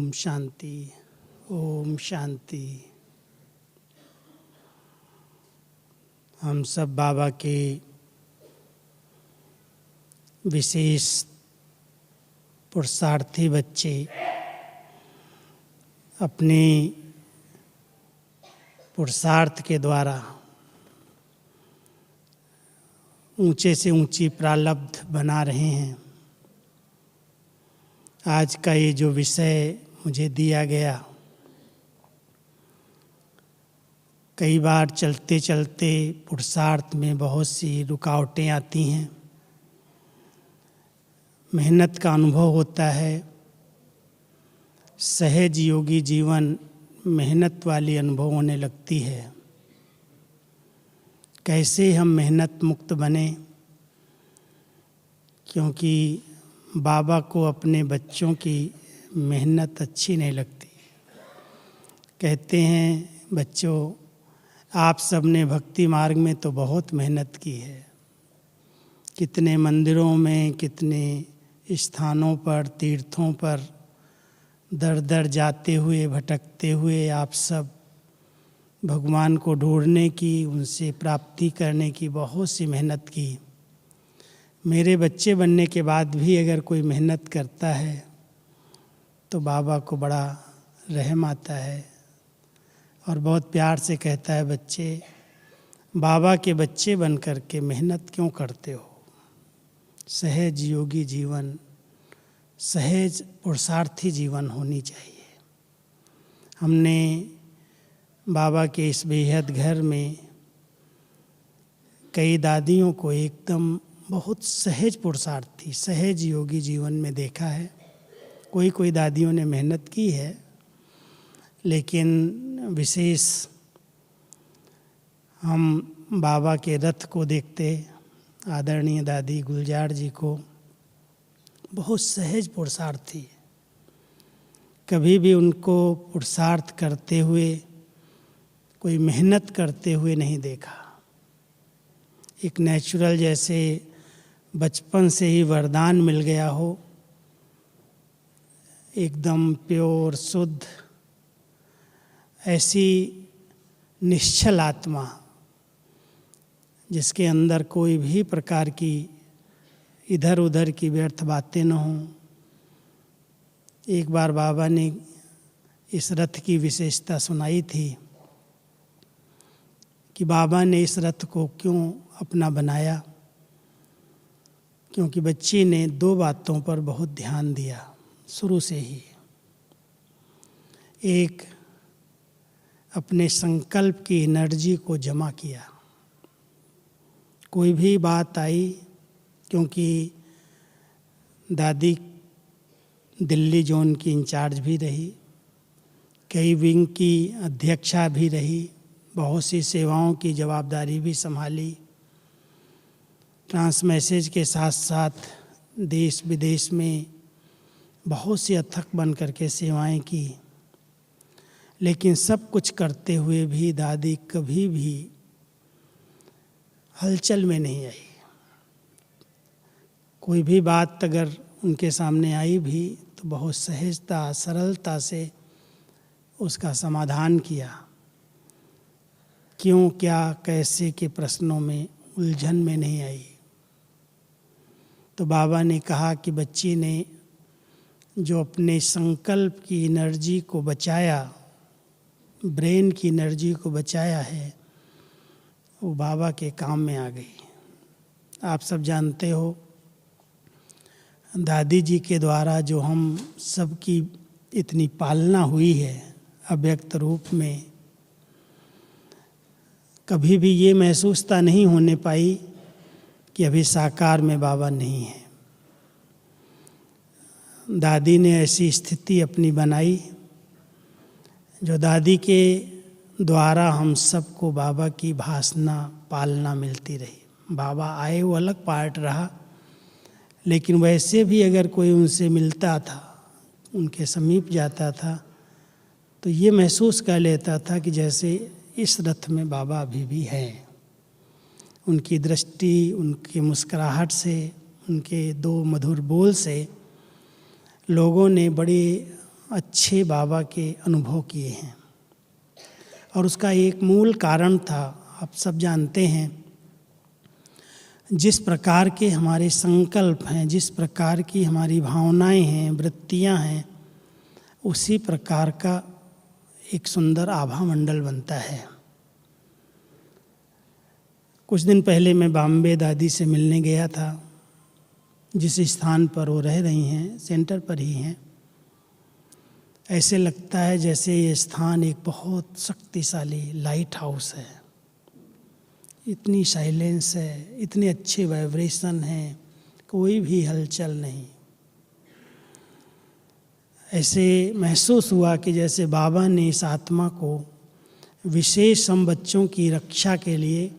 ओम शांति। ओम शांति। हम सब बाबा के विशेष पुरुषार्थी बच्चे अपने पुरुषार्थ के द्वारा ऊंचे से ऊंची प्रारब्ध बना रहे हैं। आज का ये जो विषय मुझे दिया गया, कई बार चलते चलते पुरुषार्थ में बहुत सी रुकावटें आती हैं, मेहनत का अनुभव होता है। सहज योगी जीवन मेहनत वाली अनुभव होने लगती है। कैसे हम मेहनत मुक्त बने, क्योंकि बाबा को अपने बच्चों की मेहनत अच्छी नहीं लगती। कहते हैं, बच्चों आप सब ने भक्ति मार्ग में तो बहुत मेहनत की है, कितने मंदिरों में, कितने स्थानों पर, तीर्थों पर दर दर जाते हुए, भटकते हुए आप सब भगवान को ढूंढने की, उनसे प्राप्ति करने की बहुत सी मेहनत की। मेरे बच्चे बनने के बाद भी अगर कोई मेहनत करता है तो बाबा को बड़ा रहम आता है और बहुत प्यार से कहता है, बच्चे बाबा के बच्चे बन कर के मेहनत क्यों करते हो। सहज योगी जीवन, सहज पुरुषार्थी जीवन होनी चाहिए। हमने बाबा के इस बेहद घर में कई दादियों को एकदम बहुत सहज पुरुषार्थी, सहज योगी जीवन में देखा है। कोई कोई दादियों ने मेहनत की है, लेकिन विशेष हम बाबा के रथ को देखते, आदरणीय दादी गुलजार जी को, बहुत सहज पुरुषार्थी। कभी भी उनको पुरुषार्थ करते हुए, कोई मेहनत करते हुए नहीं देखा। एक नेचुरल, जैसे बचपन से ही वरदान मिल गया हो, एकदम प्योर, शुद्ध, ऐसी निश्चल आत्मा जिसके अंदर कोई भी प्रकार की इधर उधर की व्यर्थ बातें न हों। एक बार बाबा ने इस रथ की विशेषता सुनाई थी कि बाबा ने इस रथ को क्यों अपना बनाया, क्योंकि बच्ची ने दो बातों पर बहुत ध्यान दिया शुरू से ही। एक, अपने संकल्प की एनर्जी को जमा किया। कोई भी बात आई, क्योंकि दादी दिल्ली जोन की इंचार्ज भी रही, कई विंग की अध्यक्षा भी रही, बहुत सी सेवाओं की जवाबदारी भी संभाली, ट्रांस मैसेज के साथ साथ देश विदेश में बहुत सी अथक बन करके सेवाएं की। लेकिन सब कुछ करते हुए भी दादी कभी भी हलचल में नहीं आई। कोई भी बात अगर उनके सामने आई भी तो बहुत सहजता, सरलता से उसका समाधान किया। क्यों, क्या, कैसे के प्रश्नों में उलझन में नहीं आई। तो बाबा ने कहा कि बच्ची ने जो अपने संकल्प की एनर्जी को बचाया, ब्रेन की एनर्जी को बचाया है, वो बाबा के काम में आ गई। आप सब जानते हो, दादी जी के द्वारा जो हम सबकी इतनी पालना हुई है अव्यक्त रूप में, कभी भी ये महसूसता नहीं होने पाई कि अभी साकार में बाबा नहीं है। दादी ने ऐसी स्थिति अपनी बनाई जो दादी के द्वारा हम सबको बाबा की भासना, पालना मिलती रही। बाबा आए वो अलग पार्ट रहा, लेकिन वैसे भी अगर कोई उनसे मिलता था, उनके समीप जाता था, तो ये महसूस कर लेता था कि जैसे इस रथ में बाबा अभी भी हैं। उनकी दृष्टि, उनकी मुस्कुराहट से, उनके दो मधुर बोल से लोगों ने बड़ी अच्छे बाबा के अनुभव किए हैं। और उसका एक मूल कारण था, आप सब जानते हैं, जिस प्रकार के हमारे संकल्प हैं, जिस प्रकार की हमारी भावनाएं हैं, वृत्तियां हैं, उसी प्रकार का एक सुंदर आभा मंडल बनता है। कुछ दिन पहले मैं बॉम्बे दादी से मिलने गया था। जिस स्थान पर वो रह रही हैं, सेंटर पर ही हैं। ऐसे लगता है जैसे ये स्थान एक बहुत शक्तिशाली लाइट हाउस है। इतनी साइलेंस है, इतने अच्छे वाइब्रेशन हैं, कोई भी हलचल नहीं। ऐसे महसूस हुआ कि जैसे बाबा ने इस आत्मा को विशेष हम बच्चों की रक्षा के लिए,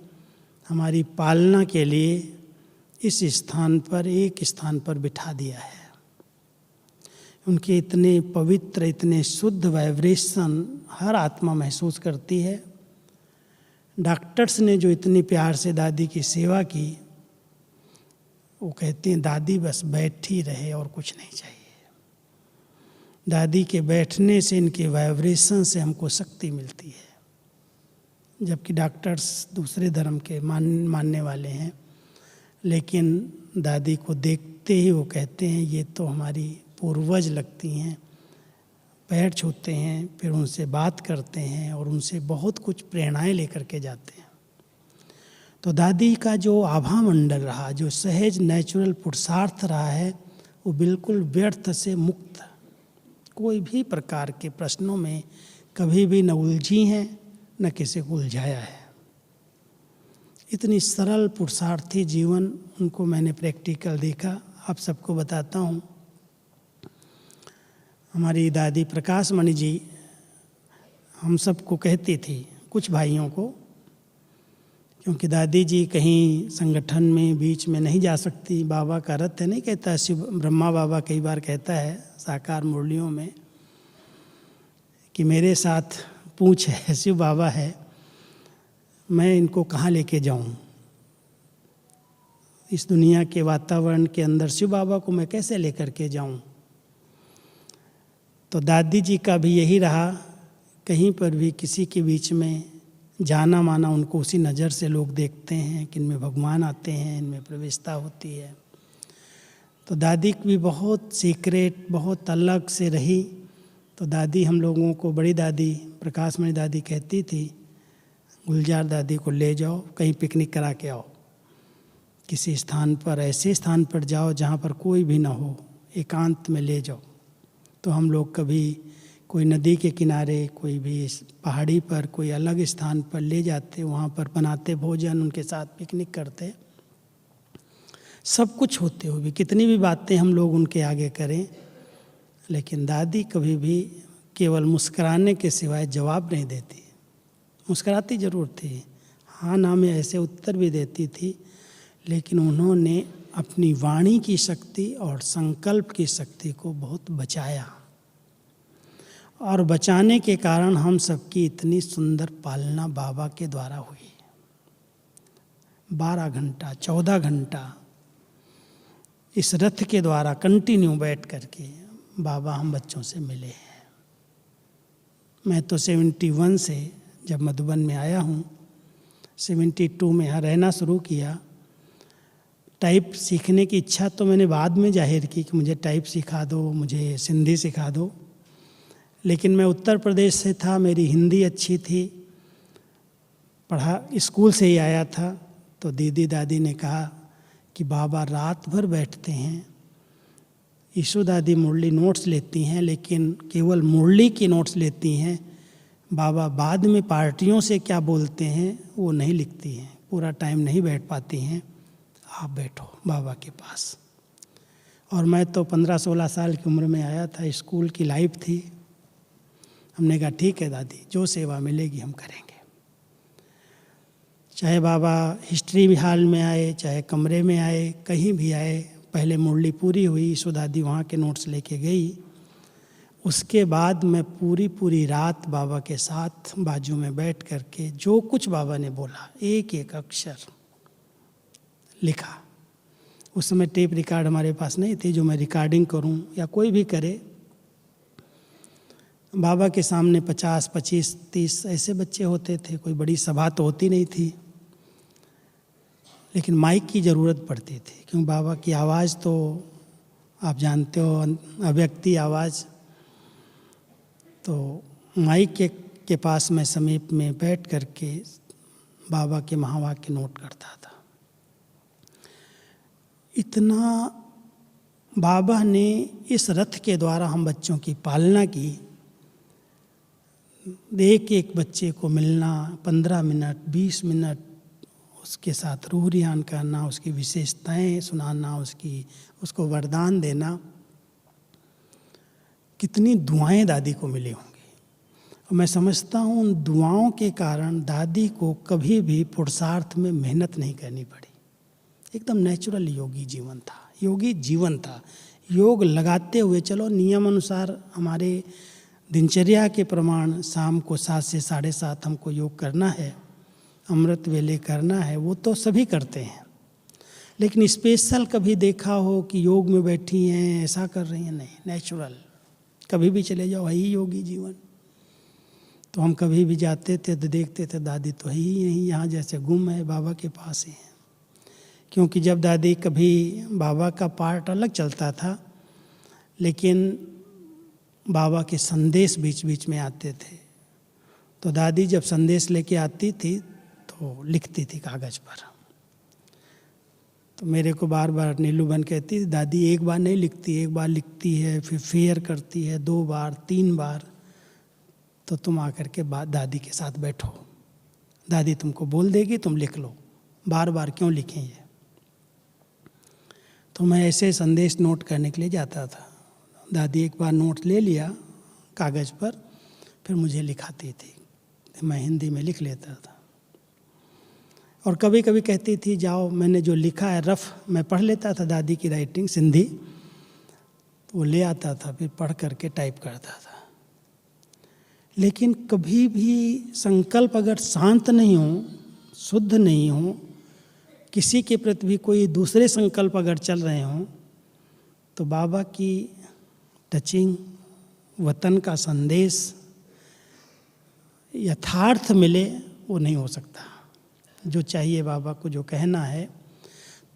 हमारी पालना के लिए इस स्थान पर, एक स्थान पर बिठा दिया है। उनके इतने पवित्र, इतने शुद्ध वाइब्रेशन हर आत्मा महसूस करती है। डॉक्टर्स ने जो इतनी प्यार से दादी की सेवा की, वो कहते हैं दादी बस बैठी रहे और कुछ नहीं चाहिए। दादी के बैठने से, इनके वाइब्रेशन से हमको शक्ति मिलती है। जबकि डॉक्टर्स दूसरे धर्म के मानने वाले हैं, लेकिन दादी को देखते ही वो कहते हैं ये तो हमारी पूर्वज लगती हैं। पैर छूते हैं, फिर उनसे बात करते हैं और उनसे बहुत कुछ प्रेरणाएं लेकर के जाते हैं। तो दादी का जो आभा मंडल रहा, जो सहज नेचुरल पुरुषार्थ रहा है, वो बिल्कुल व्यर्थ से मुक्त, कोई भी प्रकार के प्रश्नों में कभी भी न उलझी हैं, न किसी को उलझाया है। इतनी सरल पुरुषार्थी जीवन उनको मैंने प्रैक्टिकल देखा। आप सबको बताता हूँ। हमारी दादी प्रकाश मणि जी हम सबको कहती थी, कुछ भाइयों को, क्योंकि दादी जी कहीं संगठन में बीच में नहीं जा सकती। बाबा का रथ है, नहीं कहता शिव ब्रह्मा बाबा कई बार कहता है साकार मुरलियों में कि मेरे साथ पूछ है, शिव बाबा है, मैं इनको कहाँ लेके जाऊं? इस दुनिया के वातावरण के अंदर शिव बाबा को मैं कैसे लेकर के जाऊं? तो दादी जी का भी यही रहा, कहीं पर भी किसी के बीच में जाना माना उनको उसी नज़र से लोग देखते हैं कि इनमें भगवान आते हैं, इनमें प्रवेशता होती है। तो दादी भी बहुत सीक्रेट, बहुत अलग से रही। तो दादी हम लोगों को, बड़ी दादी प्रकाशमणि दादी कहती थी, गुलजार दादी को ले जाओ, कहीं पिकनिक करा के आओ, किसी स्थान पर, ऐसे स्थान पर जाओ जहाँ पर कोई भी ना हो, एकांत में ले जाओ। तो हम लोग कभी कोई नदी के किनारे, कोई भी पहाड़ी पर, कोई अलग स्थान पर ले जाते, वहाँ पर बनाते भोजन, उनके साथ पिकनिक करते। सब कुछ होते हुए भी, कितनी भी बातें हम लोग उनके आगे करें, लेकिन दादी कभी भी केवल मुस्कुराने के सिवाय जवाब नहीं देती। मुस्कुराती जरूर थी, हाँ ना में ऐसे उत्तर भी देती थी, लेकिन उन्होंने अपनी वाणी की शक्ति और संकल्प की शक्ति को बहुत बचाया। और बचाने के कारण हम सबकी इतनी सुंदर पालना बाबा के द्वारा हुई। 12 घंटा 14 घंटा इस रथ के द्वारा कंटिन्यू बैठ करके बाबा हम बच्चों से मिले हैं। मैं तो 71 से जब मधुबन में आया हूँ, 72 में यहाँ रहना शुरू किया। टाइप सीखने की इच्छा तो मैंने बाद में जाहिर की कि मुझे टाइप सिखा दो, मुझे सिंधी सिखा दो। लेकिन मैं उत्तर प्रदेश से था, मेरी हिंदी अच्छी थी, पढ़ा स्कूल से ही आया था। तो दीदी दादी ने कहा कि बाबा रात भर बैठते हैं, ईशु दादी मुरली नोट्स लेती हैं, लेकिन केवल मुरली की नोट्स लेती हैं। बाबा बाद में पार्टियों से क्या बोलते हैं वो नहीं लिखती हैं, पूरा टाइम नहीं बैठ पाती हैं, आप बैठो बाबा के पास। और मैं तो 15-16 साल की उम्र में आया था, स्कूल की लाइफ थी। हमने कहा ठीक है दादी, जो सेवा मिलेगी हम करेंगे। चाहे बाबा हिस्ट्री हॉल में आए, चाहे कमरे में आए, कहीं भी आए, पहले मुरली पूरी हुई, ईशु दादी वहाँ के नोट्स लेके गई। उसके बाद मैं पूरी रात बाबा के साथ बाजू में बैठ करके जो कुछ बाबा ने बोला, एक एक अक्षर लिखा। उस समय टेप रिकॉर्ड हमारे पास नहीं थे जो मैं रिकॉर्डिंग करूं या कोई भी करे। बाबा के सामने 50, 25, 30 ऐसे बच्चे होते थे, कोई बड़ी सभा तो होती नहीं थी, लेकिन माइक की ज़रूरत पड़ती थी, क्योंकि बाबा की आवाज़ तो आप जानते हो, अव्यक्ति आवाज़। तो माइक के पास मैं समीप में बैठ करके बाबा के महावाक्य नोट करता था। इतना बाबा ने इस रथ के द्वारा हम बच्चों की पालना की। एक एक बच्चे को मिलना, 15 मिनट 20 मिनट उसके साथ रूह रियान करना, उसकी विशेषताएं सुनाना, उसको वरदान देना। कितनी दुआएं दादी को मिली होंगी। और मैं समझता हूँ उन दुआओं के कारण दादी को कभी भी पुरुषार्थ में मेहनत नहीं करनी पड़ी। एकदम नेचुरल योगी जीवन था, योगी जीवन था। योग लगाते हुए चलो, नियम अनुसार हमारे दिनचर्या के प्रमाण शाम को 7 से 7:30 हमको योग करना है, अमृत वेले करना है, वो तो सभी करते हैं। लेकिन स्पेशल कभी देखा हो कि योग में बैठी हैं, ऐसा कर रही हैं? नहीं, नेचुरल। कभी भी चले जाओ, वही योगी जीवन। तो हम कभी भी जाते थे तो देखते थे दादी तो ही यहीं, यहाँ जैसे गुम है, बाबा के पास ही है। क्योंकि जब दादी, कभी बाबा का पार्ट अलग चलता था, लेकिन बाबा के संदेश बीच बीच में आते थे। तो दादी जब संदेश लेके आती थी तो लिखती थी कागज़ पर। तो मेरे को बार बार नीलू बहन कहती, दादी एक बार नहीं लिखती, एक बार लिखती है, फिर फेयर करती है 2 बार 3 बार। तो तुम आकर के दादी के साथ बैठो, दादी तुमको बोल देगी, तुम लिख लो, बार बार क्यों लिखें ये। तो मैं ऐसे संदेश नोट करने के लिए जाता था। दादी एक बार नोट ले लिया कागज़ पर, फिर मुझे लिखाती थी, मैं हिंदी में लिख लेता था। और कभी कभी कहती थी जाओ, मैंने जो लिखा है रफ मैं पढ़ लेता था, दादी की राइटिंग सिंधी, वो ले आता था, फिर पढ़ करके टाइप करता था। लेकिन कभी भी संकल्प अगर शांत नहीं हो, शुद्ध नहीं हो, किसी के प्रति भी कोई दूसरे संकल्प अगर चल रहे हों, तो बाबा की टचिंग, वतन का संदेश यथार्थ मिले, वो नहीं हो सकता। जो चाहिए बाबा को, जो कहना है।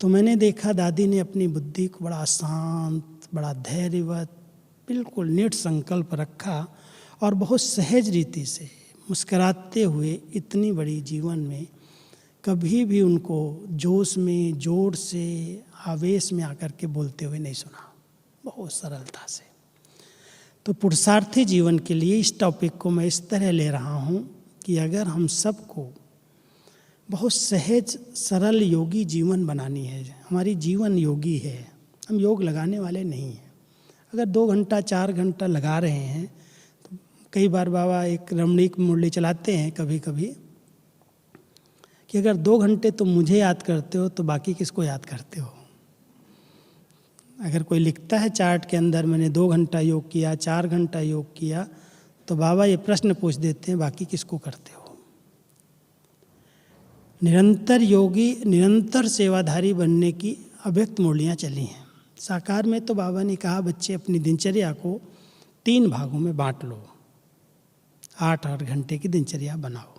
तो मैंने देखा दादी ने अपनी बुद्धि को बड़ा शांत, बड़ा धैर्यवत, बिल्कुल निट संकल्प रखा, और बहुत सहज रीति से मुस्कुराते हुए इतनी बड़ी जीवन में कभी भी उनको जोश में, जोर से, आवेश में आकर के बोलते हुए नहीं सुना, बहुत सरलता से। तो पुरुषार्थी जीवन के लिए इस टॉपिक को मैं इस तरह ले रहा हूँ कि अगर हम सबको बहुत सहज सरल योगी जीवन बनानी है, हमारी जीवन योगी है, हम योग लगाने वाले नहीं हैं। अगर 2 घंटा 4 घंटा लगा रहे हैं, तो कई बार बाबा एक रमणीक मुरली चलाते हैं कभी कभी, कि अगर 2 घंटे तुम मुझे याद करते हो तो बाकी किसको याद करते हो। अगर कोई लिखता है चार्ट के अंदर मैंने 2 घंटा योग किया, 4 घंटा योग किया, तो बाबा ये प्रश्न पूछ देते हैं बाकी किसको करते हो। निरंतर योगी, निरंतर सेवाधारी बनने की अव्यक्त मुरलियाँ चली हैं। साकार में तो बाबा ने कहा बच्चे अपनी दिनचर्या को 3 भागों में बांट लो, 8-8 घंटे की दिनचर्या बनाओ।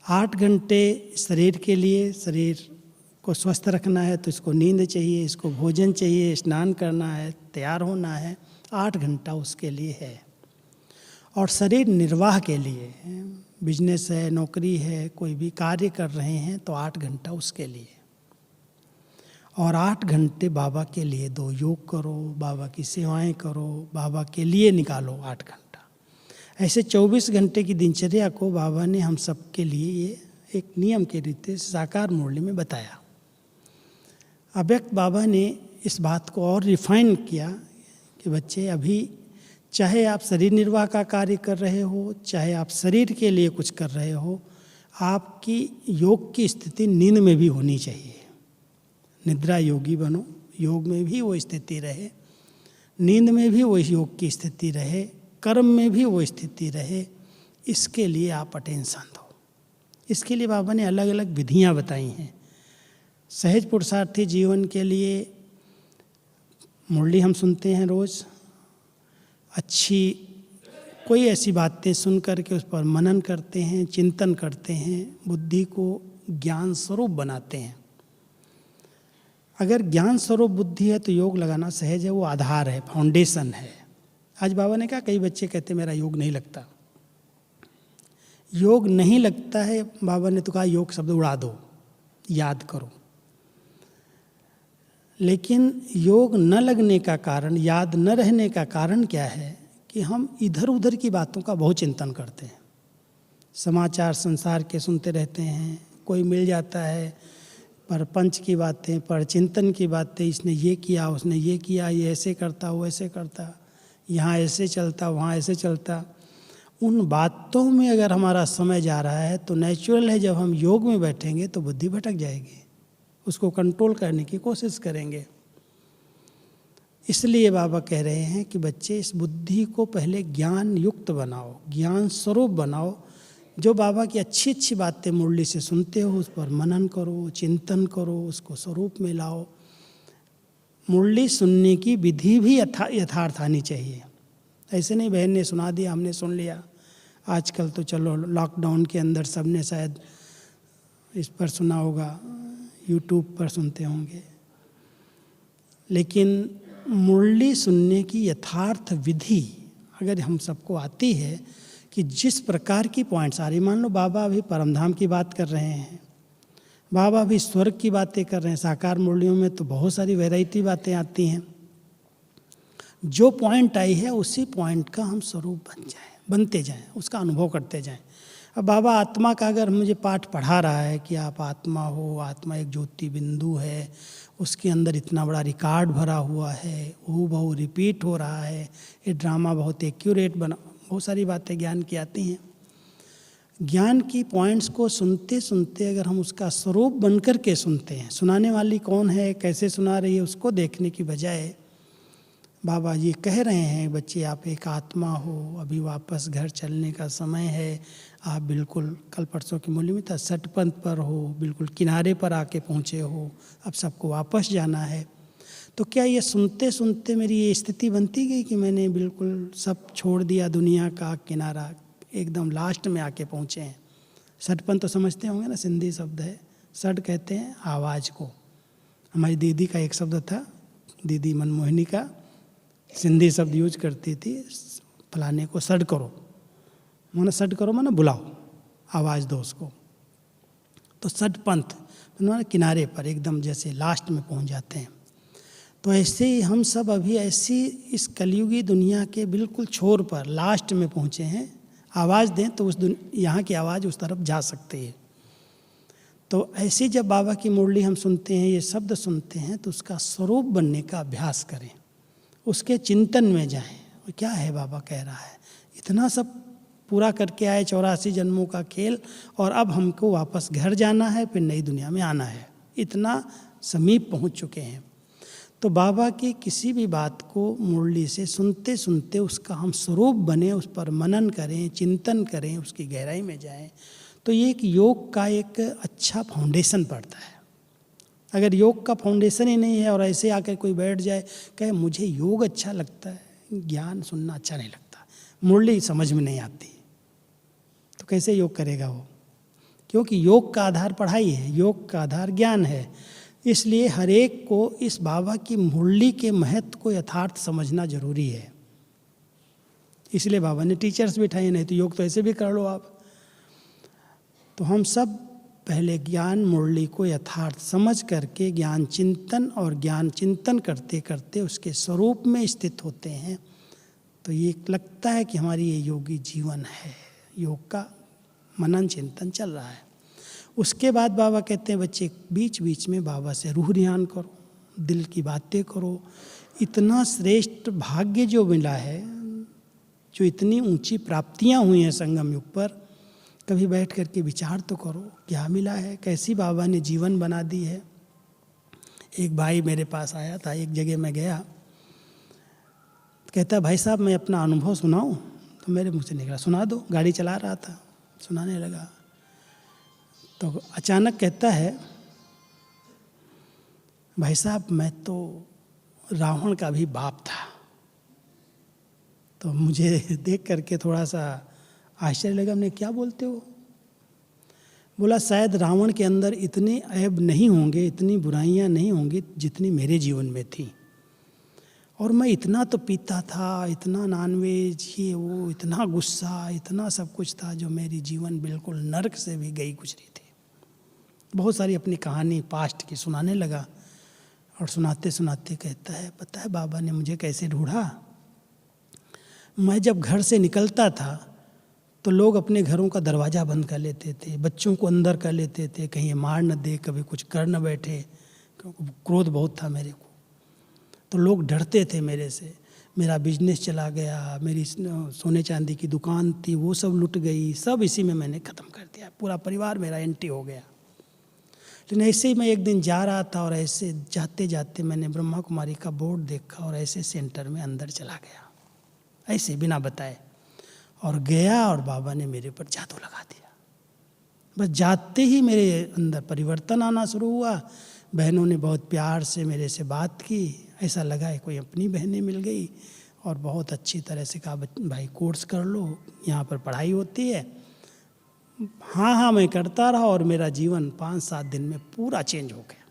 8 घंटे शरीर के लिए, शरीर को स्वस्थ रखना है तो इसको नींद चाहिए, इसको भोजन चाहिए, स्नान करना है, तैयार होना है, 8 घंटा उसके लिए है। और शरीर निर्वाह के लिए, बिजनेस है, नौकरी है, कोई भी कार्य कर रहे हैं तो 8 घंटा उसके लिए। और 8 घंटे बाबा के लिए दो, योग करो, बाबा की सेवाएं करो, बाबा के लिए निकालो 8 घंटा। ऐसे 24 घंटे की दिनचर्या को बाबा ने हम सब के लिए ये एक नियम के रीति साकार मुरली में बताया। अव्यक्त बाबा ने इस बात को और रिफाइन किया कि बच्चे अभी चाहे आप शरीर निर्वाह का कार्य कर रहे हो, चाहे आप शरीर के लिए कुछ कर रहे हो, आपकी योग की स्थिति नींद में भी होनी चाहिए। निद्रा योगी बनो, योग में भी वो स्थिति रहे, नींद में भी वो योग की स्थिति रहे, कर्म में भी वो स्थिति रहे। इसके लिए आप अटेंशन दो। इसके लिए बाबा ने अलग अलग विधियां बताई हैं। सहज पुरुषार्थी जीवन के लिए मुरली हम सुनते हैं रोज़, अच्छी कोई ऐसी बातें सुन करके उस पर मनन करते हैं, चिंतन करते हैं, बुद्धि को ज्ञान स्वरूप बनाते हैं। अगर ज्ञान स्वरूप बुद्धि है तो योग लगाना सहज है, वो आधार है, फाउंडेशन है। आज बाबा ने कहा, कई बच्चे कहते मेरा योग नहीं लगता। योग नहीं लगता है, बाबा ने तो कहा योग शब्द उड़ा दो, याद करो। लेकिन योग न लगने का कारण, याद न रहने का कारण क्या है कि हम इधर उधर की बातों का बहुत चिंतन करते हैं। समाचार संसार के सुनते रहते हैं, कोई मिल जाता है, परपंच की बातें, पर चिंतन की बातें, इसने ये किया, उसने ये किया, ये ऐसे करता, वो ऐसे करता, यहाँ ऐसे चलता, वहाँ ऐसे चलता। उन बातों में अगर हमारा समय जा रहा है तो नेचुरल है जब हम योग में बैठेंगे तो बुद्धि भटक जाएगी, उसको कंट्रोल करने की कोशिश करेंगे। इसलिए बाबा कह रहे हैं कि बच्चे इस बुद्धि को पहले ज्ञान युक्त बनाओ, ज्ञान स्वरूप बनाओ। जो बाबा की अच्छी अच्छी बातें मुरली से सुनते हो उस पर मनन करो, चिंतन करो, उसको स्वरूप में लाओ। मुरली सुनने की विधि भी यथार्थ आनी चाहिए। ऐसे नहीं बहन ने सुना दिया, हमने सुन लिया। आजकल तो चलो लॉकडाउन के अंदर सबने शायद इस पर सुना होगा, यूट्यूब पर सुनते होंगे। लेकिन मुरली सुनने की यथार्थ विधि अगर हम सबको आती है कि जिस प्रकार की पॉइंट्स आ रही, मान लो बाबा अभी परमधाम की बात कर रहे हैं, बाबा अभी स्वर्ग की बातें कर रहे हैं, साकार मुरलियों में तो बहुत सारी वैरायटी बातें आती हैं। जो पॉइंट आई है उसी पॉइंट का हम स्वरूप बनते जाएं, उसका अनुभव करते जाएं। अब बाबा आत्मा का अगर मुझे पाठ पढ़ा रहा है कि आप आत्मा हो, आत्मा एक ज्योति बिंदु है, उसके अंदर इतना बड़ा रिकॉर्ड भरा हुआ है, वो बहुत रिपीट हो रहा है, ये ड्रामा बहुत एक्यूरेट बना, बहुत सारी बातें ज्ञान की आती हैं। ज्ञान की पॉइंट्स को सुनते सुनते अगर हम उसका स्वरूप बनकर के सुनते हैं, सुनाने वाली कौन है, कैसे सुना रही है, उसको देखने की बजाय बाबा ये कह रहे हैं बच्चे आप एक आत्मा हो, अभी वापस घर चलने का समय है, आप बिल्कुल कल परसों की मुरली में था सटपंथ पर हो, बिल्कुल किनारे पर आके पहुँचे हो, अब सबको वापस जाना है। तो क्या ये सुनते सुनते मेरी ये स्थिति बनती गई कि मैंने बिल्कुल सब छोड़ दिया, दुनिया का किनारा, एकदम लास्ट में आके पहुँचे हैं। सटपंथ तो समझते होंगे ना, सिंधी शब्द है, सट कहते हैं आवाज़ को। हमारी दीदी का एक शब्द था, दीदी मनमोहिनी का, सिंधी शब्द यूज करती थी, फलाने को सड करो, माना सड करो माना बुलाओ, आवाज़ दो उसको। तो सटपंथ माना किनारे पर एकदम जैसे लास्ट में पहुंच जाते हैं। तो ऐसे ही हम सब अभी ऐसी इस कलयुगी दुनिया के बिल्कुल छोर पर लास्ट में पहुंचे हैं। आवाज़ दें तो उस यहाँ की आवाज़ उस तरफ जा सकती है। तो ऐसी जब बाबा की मुरली हम सुनते हैं, ये शब्द सुनते हैं, तो उसका स्वरूप बनने का अभ्यास करें, उसके चिंतन में जाएं। और क्या है बाबा कह रहा है, इतना सब पूरा करके आए 84 जन्मों का खेल, और अब हमको वापस घर जाना है, फिर नई दुनिया में आना है, इतना समीप पहुंच चुके हैं। तो बाबा की किसी भी बात को मुरली से सुनते सुनते उसका हम स्वरूप बने, उस पर मनन करें, चिंतन करें, उसकी गहराई में जाएं, तो ये एक योग का एक अच्छा फाउंडेशन पड़ता है। अगर योग का फाउंडेशन ही नहीं है और ऐसे आकर कोई बैठ जाए कहे मुझे योग अच्छा लगता है, ज्ञान सुनना अच्छा नहीं लगता, मुरली समझ में नहीं आती, तो कैसे योग करेगा वो? क्योंकि योग का आधार पढ़ाई है, योग का आधार ज्ञान है। इसलिए हर एक को इस बाबा की मुरली के महत्व को यथार्थ समझना जरूरी है। इसलिए बाबा ने टीचर्स बिठाए, नहीं तो योग तो ऐसे भी कर लो आप। तो हम सब पहले ज्ञान मुरली को यथार्थ समझ करके ज्ञान चिंतन, और ज्ञान चिंतन करते करते उसके स्वरूप में स्थित होते हैं, तो ये लगता है कि हमारी ये योगी जीवन है, योग का मनन चिंतन चल रहा है। उसके बाद बाबा कहते हैं बच्चे बीच बीच में बाबा से रूह ध्यान करो, दिल की बातें करो। इतना श्रेष्ठ भाग्य जो मिला है, जो इतनी ऊंची प्राप्तियां हुई हैं संगम युग पर, कभी बैठ करके विचार तो करो क्या मिला है, कैसी बाबा ने जीवन बना दी है। एक भाई मेरे पास आया था, एक जगह मैं गया, कहता भाई साहब मैं अपना अनुभव सुनाऊं, तो मेरे मुँह से निकला सुना दो। गाड़ी चला रहा था, सुनाने लगा, तो अचानक कहता है भाई साहब मैं तो रावण का भी बाप था। तो मुझे देख करके थोड़ा सा आश्चर्य लगा। हमने क्या बोलते हो? बोला शायद रावण के अंदर इतने ऐब नहीं होंगे, इतनी बुराइयां नहीं होंगी जितनी मेरे जीवन में थी। और मैं इतना तो पीता था, इतना नॉनवेज, ये वो, इतना गुस्सा, इतना सब कुछ था जो मेरी जीवन बिल्कुल नर्क से भी गई गुजरी थी। बहुत सारी अपनी कहानी पास्ट की सुनाने लगा और सुनाते सुनाते कहता है, पता है बाबा ने मुझे कैसे ढूंढा? मैं जब घर से निकलता था तो लोग अपने घरों का दरवाज़ा बंद कर लेते थे, बच्चों को अंदर कर लेते थे, कहीं ये मार न दे, कभी कुछ कर न बैठे, क्योंकि क्रोध बहुत था मेरे को। तो लोग डरते थे मेरे से। मेरा बिजनेस चला गया, मेरी सोने चांदी की दुकान थी वो सब लुट गई, सब इसी में मैंने ख़त्म कर दिया, पूरा परिवार मेरा एंटी हो गया। लेकिन ऐसे ही मैं एक दिन जा रहा था और ऐसे जाते जाते मैंने ब्रह्मा कुमारी का बोर्ड देखा और ऐसे सेंटर में अंदर चला गया, ऐसे बिना बताए, और गया और बाबा ने मेरे पर जादू लगा दिया। बस जाते ही मेरे अंदर परिवर्तन आना शुरू हुआ। बहनों ने बहुत प्यार से मेरे से बात की, ऐसा लगा है कोई अपनी बहनें मिल गई, और बहुत अच्छी तरह से कहा भाई कोर्स कर लो, यहाँ पर पढ़ाई होती है। हाँ हाँ मैं करता रहा और मेरा जीवन 5-7 दिन में पूरा चेंज हो गया।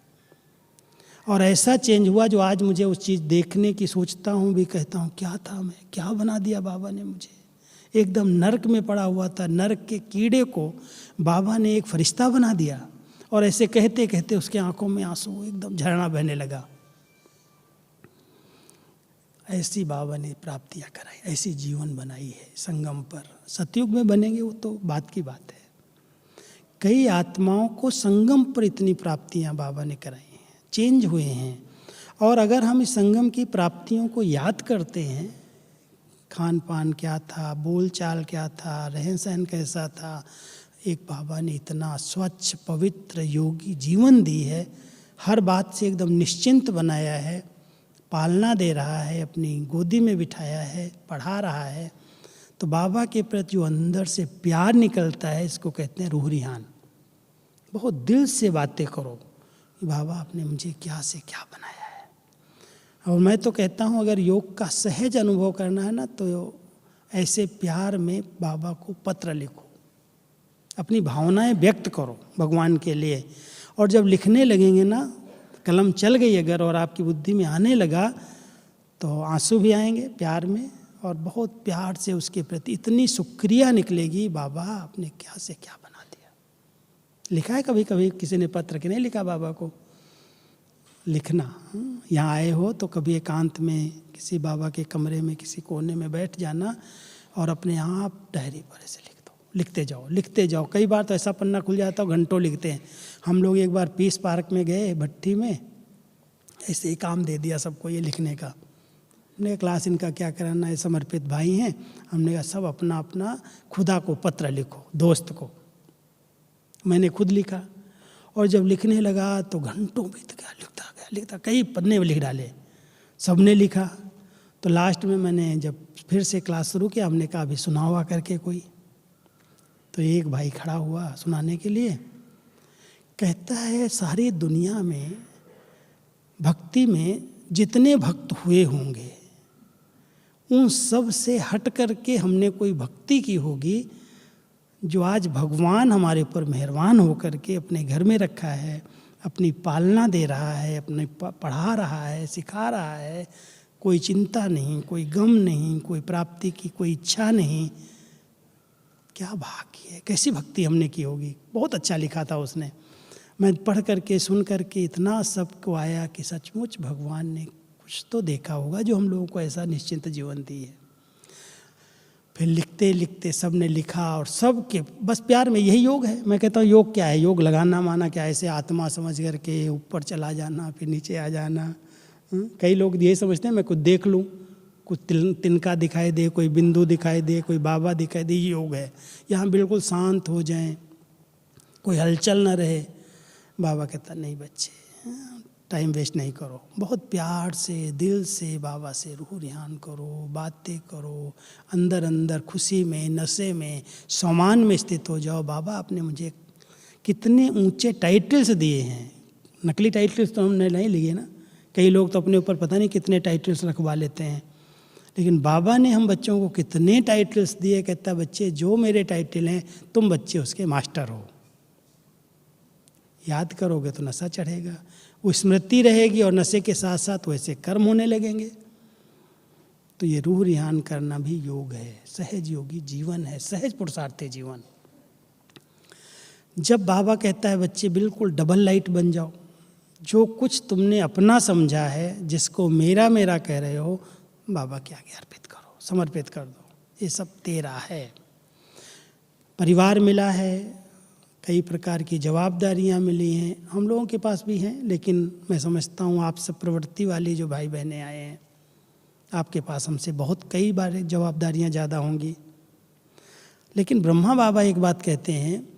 और ऐसा चेंज हुआ जो आज मुझे उस चीज़ देखने की सोचता हूँ भी, कहता हूँ क्या था मैं, क्या बना दिया बाबा ने मुझे। एकदम नर्क में पड़ा हुआ था, नर्क के कीड़े को बाबा ने एक फरिश्ता बना दिया। और ऐसे कहते कहते उसके आंखों में आंसू एकदम झरना बहने लगा। ऐसी बाबा ने प्राप्तियां कराई, ऐसी जीवन बनाई है संगम पर। सतयुग में बनेंगे वो तो बात की बात है। कई आत्माओं को संगम पर इतनी प्राप्तियां बाबा ने कराई हैं, चेंज हुए हैं। और अगर हम इस संगम की प्राप्तियों को याद करते हैं, खान पान क्या था, बोल चाल क्या था, रहन सहन कैसा था, एक बाबा ने इतना स्वच्छ पवित्र योगी जीवन दी है, हर बात से एकदम निश्चिंत बनाया है, पालना दे रहा है, अपनी गोदी में बिठाया है, पढ़ा रहा है। तो बाबा के प्रति जो अंदर से प्यार निकलता है, इसको कहते हैं रूह रिहान। बहुत दिल से बातें करो कि बाबा आपने मुझे क्या से क्या बनाया है। और मैं तो कहता हूँ अगर योग का सहज अनुभव करना है ना, तो ऐसे प्यार में बाबा को पत्र लिखो, अपनी भावनाएं व्यक्त करो भगवान के लिए। और जब लिखने लगेंगे ना, कलम चल गई अगर और आपकी बुद्धि में आने लगा, तो आंसू भी आएंगे प्यार में, और बहुत प्यार से उसके प्रति इतनी शुक्रिया निकलेगी, बाबा आपने क्या से क्या बना दिया। लिखा है कभी कभी किसी ने पत्र कि नहीं लिखा बाबा को? लिखना। यहाँ आए हो तो कभी एकांत में किसी बाबा के कमरे में किसी कोने में बैठ जाना और अपने आप डायरी पर ऐसे लिख दो, लिखते जाओ लिखते जाओ। कई बार तो ऐसा पन्ना खुल जाता है घंटों लिखते हैं। हम लोग एक बार पीस पार्क में गए भट्टी में, ऐसे ही काम दे दिया सबको ये लिखने का। हमने क्लास इनका क्या कराना है, समर्पित भाई हैं, हमने कहा सब अपना अपना खुदा को पत्र लिखो, दोस्त को। मैंने खुद लिखा और जब लिखने लगा तो घंटों बीत गया, लिखता कई पन्ने में लिख डाले, सबने लिखा। तो लास्ट में मैंने जब फिर से क्लास शुरू किया, हमने कहा अभी सुनाओ करके कोई। तो एक भाई खड़ा हुआ सुनाने के लिए, कहता है सारी दुनिया में भक्ति में जितने भक्त हुए होंगे उन सब से हट करके हमने कोई भक्ति की होगी जो आज भगवान हमारे ऊपर मेहरबान होकर के अपने घर में रखा है, अपनी पालना दे रहा है, अपने पढ़ा रहा है, सिखा रहा है। कोई चिंता नहीं, कोई गम नहीं, कोई प्राप्ति की कोई इच्छा नहीं। क्या भाग्य है, कैसी भक्ति हमने की होगी। बहुत अच्छा लिखा था उसने। मैं पढ़ करके सुन करके इतना सबको आया कि सचमुच भगवान ने कुछ तो देखा होगा जो हम लोगों को ऐसा निश्चिंत जीवन दी है। फिर लिखते लिखते सब ने लिखा और सब के बस प्यार में, यही योग है। मैं कहता हूँ योग क्या है? योग लगाना माना क्या, ऐसे आत्मा समझ करके ऊपर चला जाना फिर नीचे आ जाना। कई लोग ये समझते हैं मैं कुछ देख लूँ, कुछ तिनका दिखाई दे, कोई बिंदु दिखाई दे, कोई बाबा दिखाई दे, ये योग है। यहाँ बिल्कुल शांत हो जाएं, कोई हलचल न रहे। बाबा कहता नहीं बच्चे, टाइम वेस्ट नहीं करो, बहुत प्यार से दिल से बाबा से रूह रिहान करो, बातें करो, अंदर अंदर खुशी में, नशे में, सम्मान में स्थित हो जाओ। बाबा आपने मुझे कितने ऊंचे टाइटल्स दिए हैं। नकली टाइटल्स तो हमने नहीं लिए ना, कई लोग तो अपने ऊपर पता नहीं कितने टाइटल्स रखवा लेते हैं, लेकिन बाबा ने हम बच्चों को कितने टाइटल्स दिए, कहता बच्चे जो मेरे टाइटल हैं तुम बच्चे उसके मास्टर हो। याद करोगे तो नशा चढ़ेगा, वो स्मृति रहेगी और नशे के साथ साथ वैसे कर्म होने लगेंगे। तो ये रूह रिहान करना भी योग है, सहज योगी जीवन है, सहज पुरुषार्थी जीवन। जब बाबा कहता है बच्चे बिल्कुल डबल लाइट बन जाओ, जो कुछ तुमने अपना समझा है, जिसको मेरा मेरा कह रहे हो, बाबा के आगे अर्पित करो, समर्पित कर दो, ये सब तेरा है। परिवार मिला है, कई प्रकार की जवाबदारियां मिली हैं, हम लोगों के पास भी हैं, लेकिन मैं समझता हूँ आप सब प्रवृत्ति वाली जो भाई बहनें आए हैं, आपके पास हमसे बहुत कई बार जवाबदारियां ज़्यादा होंगी। लेकिन ब्रह्मा बाबा एक बात कहते हैं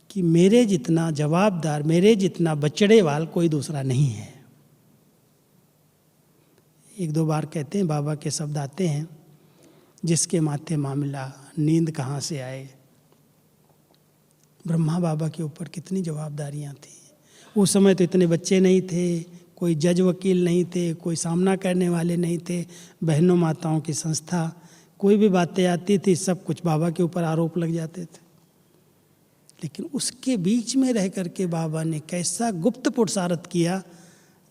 कि मेरे जितना जवाबदार, मेरे जितना बचड़े वाल कोई दूसरा नहीं है। एक दो बार कहते हैं, बाबा के शब्द आते हैं, जिसके माथे मामला नींद कहाँ से आए। ब्रह्मा बाबा के ऊपर कितनी जवाबदारियां थी। उस समय तो इतने बच्चे नहीं थे, कोई जज वकील नहीं थे, कोई सामना करने वाले नहीं थे, बहनों माताओं की संस्था, कोई भी बातें आती थी सब कुछ बाबा के ऊपर आरोप लग जाते थे। लेकिन उसके बीच में रह करके बाबा ने कैसा गुप्त पुरुषार्थ किया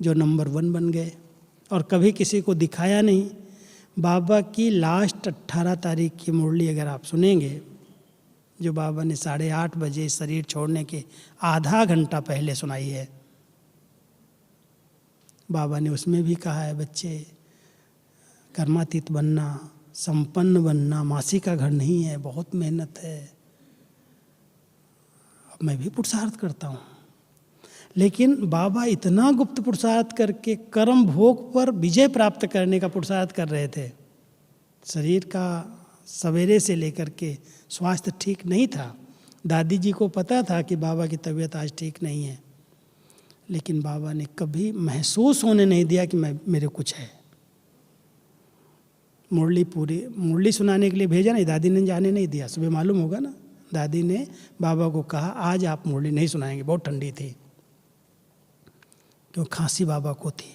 जो नंबर 1 बन गए, और कभी किसी को दिखाया नहीं। बाबा की लास्ट 18 तारीख की मुरली अगर आप सुनेंगे, जो बाबा ने 8:30 बजे शरीर छोड़ने के आधा घंटा पहले सुनाई है, बाबा ने उसमें भी कहा है बच्चे कर्मातीत बनना, संपन्न बनना मासी का घर नहीं है, बहुत मेहनत है। अब मैं भी पुरुषार्थ करता हूँ, लेकिन बाबा इतना गुप्त पुरुषार्थ करके कर्म भोग पर विजय प्राप्त करने का पुरुषार्थ कर रहे थे। शरीर का सवेरे से लेकर के स्वास्थ्य ठीक नहीं था, दादी जी को पता था कि बाबा की तबीयत आज ठीक नहीं है, लेकिन बाबा ने कभी महसूस होने नहीं दिया कि मेरे कुछ है। मुरली सुनाने के लिए भेजा नहीं, दादी ने जाने नहीं दिया। सुबह मालूम होगा ना, दादी ने बाबा को कहा आज आप मुरली नहीं सुनाएंगे, बहुत ठंडी थी, क्यों खांसी बाबा को थी।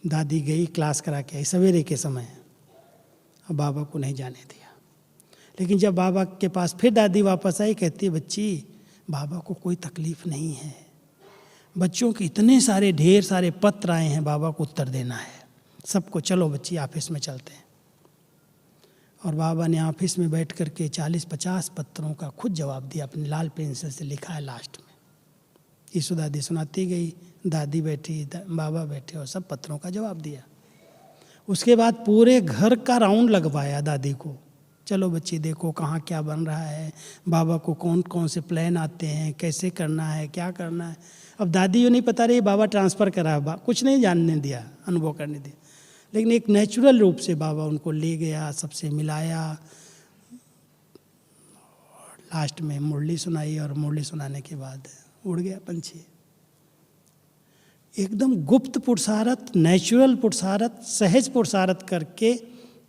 दादी गई क्लास करा के आई सवेरे के समय, अब बाबा को नहीं जाने दिया। लेकिन जब बाबा के पास फिर दादी वापस आई, कहती बच्ची बाबा को कोई तकलीफ नहीं है, बच्चों के इतने सारे ढेर सारे पत्र आए हैं, बाबा को उत्तर देना है सबको, चलो बच्ची ऑफिस में चलते हैं। और बाबा ने ऑफिस में बैठ करके 40-50 पत्रों का खुद जवाब दिया, अपनी लाल पेंसिल से लिखा है लास्ट में। ईसु दादी सुनाती गई, दादी बैठी, बाबा बैठे और सब पत्रों का जवाब दिया। उसके बाद पूरे घर का राउंड लगवाया दादी को, चलो बच्ची देखो कहाँ क्या बन रहा है, बाबा को कौन कौन से प्लान आते हैं, कैसे करना है, क्या करना है। अब दादी को नहीं पता रही बाबा ट्रांसफ़र करा, कुछ नहीं जानने दिया, अनुभव करने दिया, लेकिन एक नेचुरल रूप से बाबा उनको ले गया, सबसे मिलाया, और लास्ट में मुरली सुनाई, और मुरली सुनाने के बाद उड़ गया पंछी। एकदम गुप्त पुरुषार्थ, नेचुरल पुरुषार्थ, सहज पुरुषार्थ करके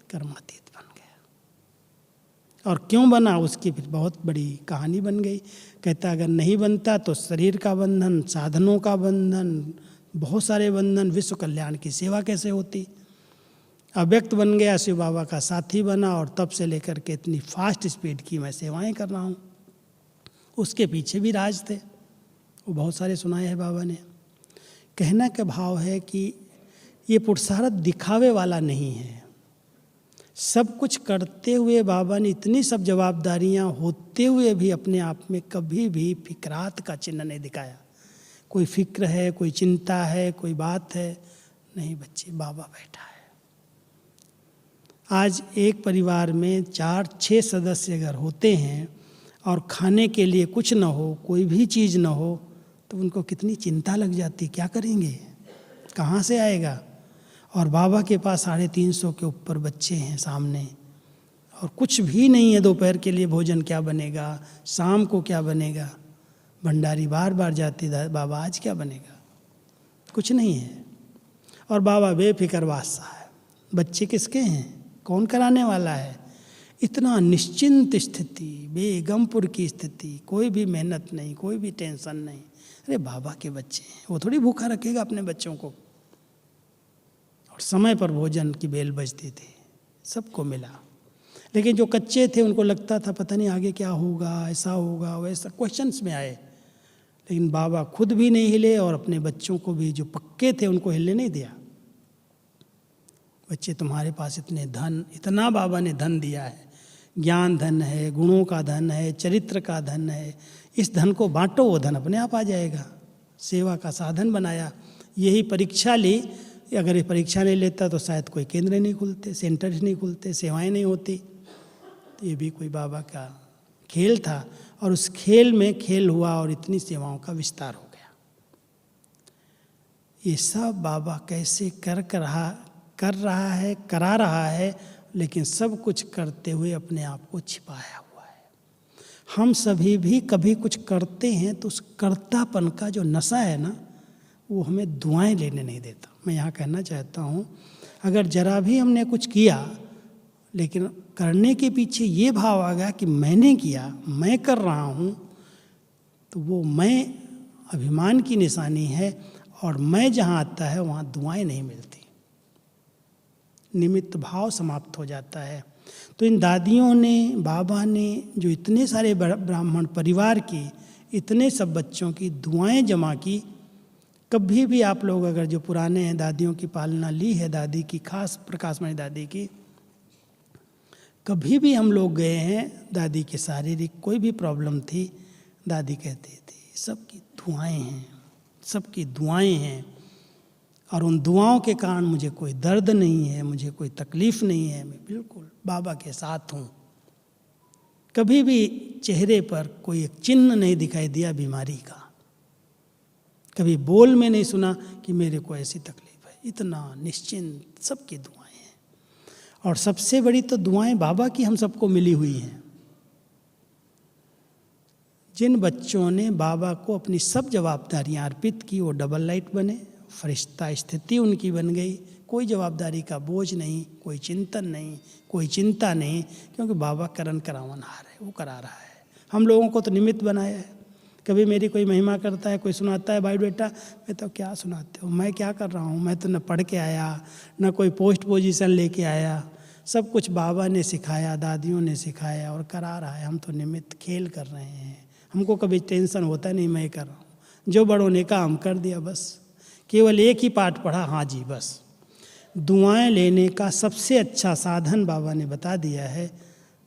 कर्मातीत बन गया। और क्यों बना उसकी फिर बहुत बड़ी कहानी बन गई। कहता अगर नहीं बनता तो शरीर का बंधन, साधनों का बंधन, बहुत सारे बंधन, विश्व कल्याण की सेवा कैसे होती। अव्यक्त बन गया, शिव बाबा का साथी बना, और तब से लेकर के इतनी फास्ट स्पीड की मैं सेवाएं कर रहा हूँ। उसके पीछे भी राज थे, वो बहुत सारे सुनाए हैं बाबा ने। कहना का भाव है कि ये पुरुषार्थ दिखावे वाला नहीं है। सब कुछ करते हुए बाबा ने इतनी सब जवाबदारियां होते हुए भी अपने आप में कभी भी फिक्रात का चिन्ह नहीं दिखाया। कोई फिक्र है, कोई चिंता है, कोई बात है, नहीं बच्चे, बाबा बैठा है। आज एक परिवार में 4-6 सदस्य अगर होते हैं और खाने के लिए कुछ न हो, कोई भी चीज़ न हो, तो उनको कितनी चिंता लग जाती, क्या करेंगे, कहाँ से आएगा। और बाबा के पास 350 के ऊपर बच्चे हैं सामने, और कुछ भी नहीं है, दोपहर के लिए भोजन क्या बनेगा, शाम को क्या बनेगा। भंडारी बार बार जाती, बाबा आज क्या बनेगा, कुछ नहीं है। और बाबा बेफिक्र बादशाह है, बच्चे किसके हैं, कौन कराने वाला है। इतना निश्चिंत स्थिति, बेगमपुर की स्थिति, कोई भी मेहनत नहीं, कोई भी टेंशन नहीं। अरे बाबा के बच्चे हैं, वो थोड़ी भूखा रखेगा अपने बच्चों को। और समय पर भोजन की बेल बजती थी, सबको मिला। लेकिन जो कच्चे थे उनको लगता था पता नहीं आगे क्या होगा, ऐसा होगा वैसा, क्वेश्चंस में आए। लेकिन बाबा खुद भी नहीं हिले और अपने बच्चों को भी जो पक्के थे उनको हिलने नहीं दिया। बच्चे तुम्हारे पास इतने धन, इतना बाबा ने धन दिया है, ज्ञान धन है, गुणों का धन है, चरित्र का धन है, इस धन को बांटो, वो धन अपने आप आ जाएगा। सेवा का साधन बनाया। यही परीक्षा ली, अगर ये परीक्षा नहीं लेता तो शायद कोई केंद्र नहीं खुलते, सेंटर नहीं खुलते, सेवाएं नहीं होती। तो ये भी कोई बाबा का खेल था और उस खेल में खेल हुआ और इतनी सेवाओं का विस्तार हो गया। ये सब बाबा कैसे करा रहा है, लेकिन सब कुछ करते हुए अपने आप को छिपाया हुआ है। हम सभी भी कभी कुछ करते हैं तो उस कर्तापन का जो नशा है ना, वो हमें दुआएं लेने नहीं देता। मैं यहाँ कहना चाहता हूँ, अगर जरा भी हमने कुछ किया लेकिन करने के पीछे ये भाव आ गया कि मैंने किया, मैं कर रहा हूँ, तो वो मैं अभिमान की निशानी है। और मैं जहाँ आता है वहाँ दुआएं नहीं मिलती, निमित्त भाव समाप्त हो जाता है। तो इन दादियों ने, बाबा ने जो इतने सारे ब्राह्मण परिवार की, इतने सब बच्चों की दुआएं जमा की। कभी भी आप लोग अगर जो पुराने हैं, दादियों की पालना ली है, दादी की, खास प्रकाशमणि दादी की, कभी भी हम लोग गए हैं, दादी के शारीरिक कोई भी प्रॉब्लम थी, दादी कहती थी सबकी दुआएं हैं, सबकी दुआएं हैं। और उन दुआओं के कारण मुझे कोई दर्द नहीं है, मुझे कोई तकलीफ़ नहीं है, मैं बिल्कुल बाबा के साथ हूँ। कभी भी चेहरे पर कोई एक चिन्ह नहीं दिखाई दिया बीमारी का, कभी बोल में नहीं सुना कि मेरे को ऐसी तकलीफ है। इतना निश्चिंत सबकी दुआएं हैं। और सबसे बड़ी तो दुआएं बाबा की हम सबको मिली हुई हैं। जिन बच्चों ने बाबा को अपनी सब जवाबदारियां अर्पित की, वो डबल लाइट बने, फरिश्ता स्थिति उनकी बन गई। कोई जवाबदारी का बोझ नहीं, कोई चिंतन नहीं, कोई चिंता नहीं, क्योंकि बाबा करन करावनहार है, वो करा रहा है। हम लोगों को तो निमित्त बनाया है। कभी मेरी कोई महिमा करता है, कोई सुनाता है भाई बेटा, मैं तो क्या सुनाते हो, मैं क्या कर रहा हूँ, मैं तो न पढ़ के आया, न कोई पोस्ट पोजीशन लेके आया। सब कुछ बाबा ने सिखाया, दादियों ने सिखाया और करा रहा है। हम तो निमित्त खेल कर रहे हैं। हमको कभी टेंशन होता नहीं मैं कर रहा हूँ, जो बड़ों ने कहा हम कर दिया, बस केवल एक ही पाठ पढ़ा, हाँ जी बस। दुआएं लेने का सबसे अच्छा साधन बाबा ने बता दिया है।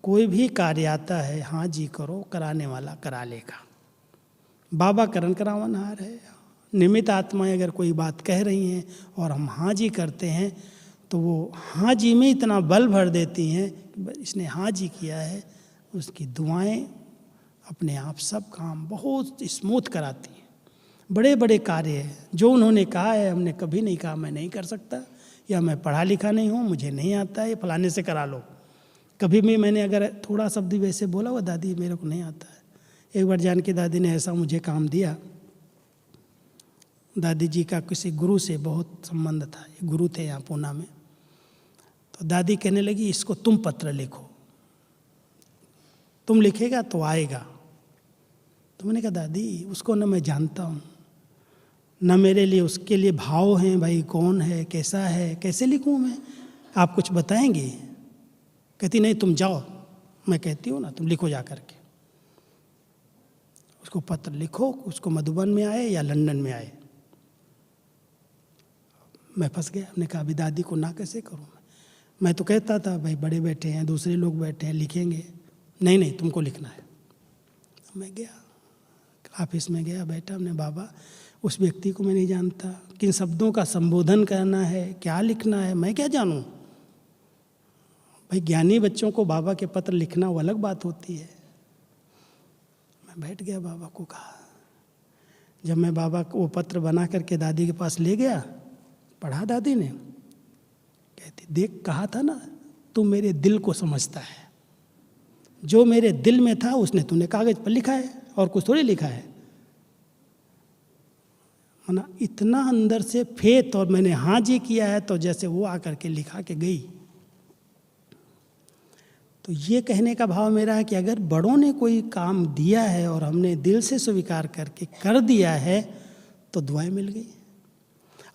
कोई भी कार्य आता है, हाँ जी करो, कराने वाला करा लेगा। बाबा करन करावनहार है। निमित्त आत्माएं अगर कोई बात कह रही हैं और हम हाँ जी करते हैं, तो वो हाँ जी में इतना बल भर देती हैं कि इसने हाँ जी किया है, उसकी दुआएं अपने आप सब काम बहुत स्मूथ कराती हैं। बड़े बड़े कार्य हैं जो उन्होंने कहा है, हमने कभी नहीं कहा मैं नहीं कर सकता, या मैं पढ़ा लिखा नहीं हूँ, मुझे नहीं आता है, फलाने से करा लो। कभी भी मैंने अगर थोड़ा शब्द वैसे बोला, वो दादी मेरे को नहीं आता है। एक बार जानकी दादी ने ऐसा मुझे काम दिया। दादी जी का किसी गुरु से बहुत संबंध था, गुरु थे यहाँ पूना में। तो दादी कहने लगी इसको तुम पत्र लिखो, तुम लिखेगा तो आएगा। तो मैंने कहा दादी उसको न मैं जानता हूँ, न मेरे लिए उसके लिए भाव हैं, भाई कौन है, कैसा है, कैसे लिखूँ मैं, आप कुछ बताएंगे? कहती नहीं तुम जाओ, मैं कहती हूँ ना तुम लिखो जा करके। उसको पत्र लिखो, उसको मधुबन में आए या लंदन में आए। मैं फंस गया। हमने कहा अभी दादी को ना कैसे करूँ मैं तो कहता था भाई बड़े बैठे हैं, दूसरे लोग बैठे हैं, लिखेंगे। नहीं नहीं तुमको लिखना है। मैं गया, ऑफिस में गया, बैठा। हमने बाबा उस व्यक्ति को मैं नहीं जानता, किन शब्दों का संबोधन करना है, क्या लिखना है, मैं क्या जानूँ। भाई ज्ञानी बच्चों को बाबा के पत्र लिखना वो अलग बात होती है। मैं बैठ गया, बाबा को कहा। जब मैं बाबा को वो पत्र बना करके दादी के पास ले गया, पढ़ा, दादी ने कहती देख कहा था ना तू मेरे दिल को समझता है, जो मेरे दिल में था उसने तूने कागज पर लिखा है और कुछ थोड़ी लिखा है। मना इतना अंदर से फेथ, और मैंने हाँ जी किया है तो जैसे वो आकर के लिखा के गई। तो ये कहने का भाव मेरा है कि अगर बड़ों ने कोई काम दिया है और हमने दिल से स्वीकार करके कर दिया है तो दुआएं मिल गई।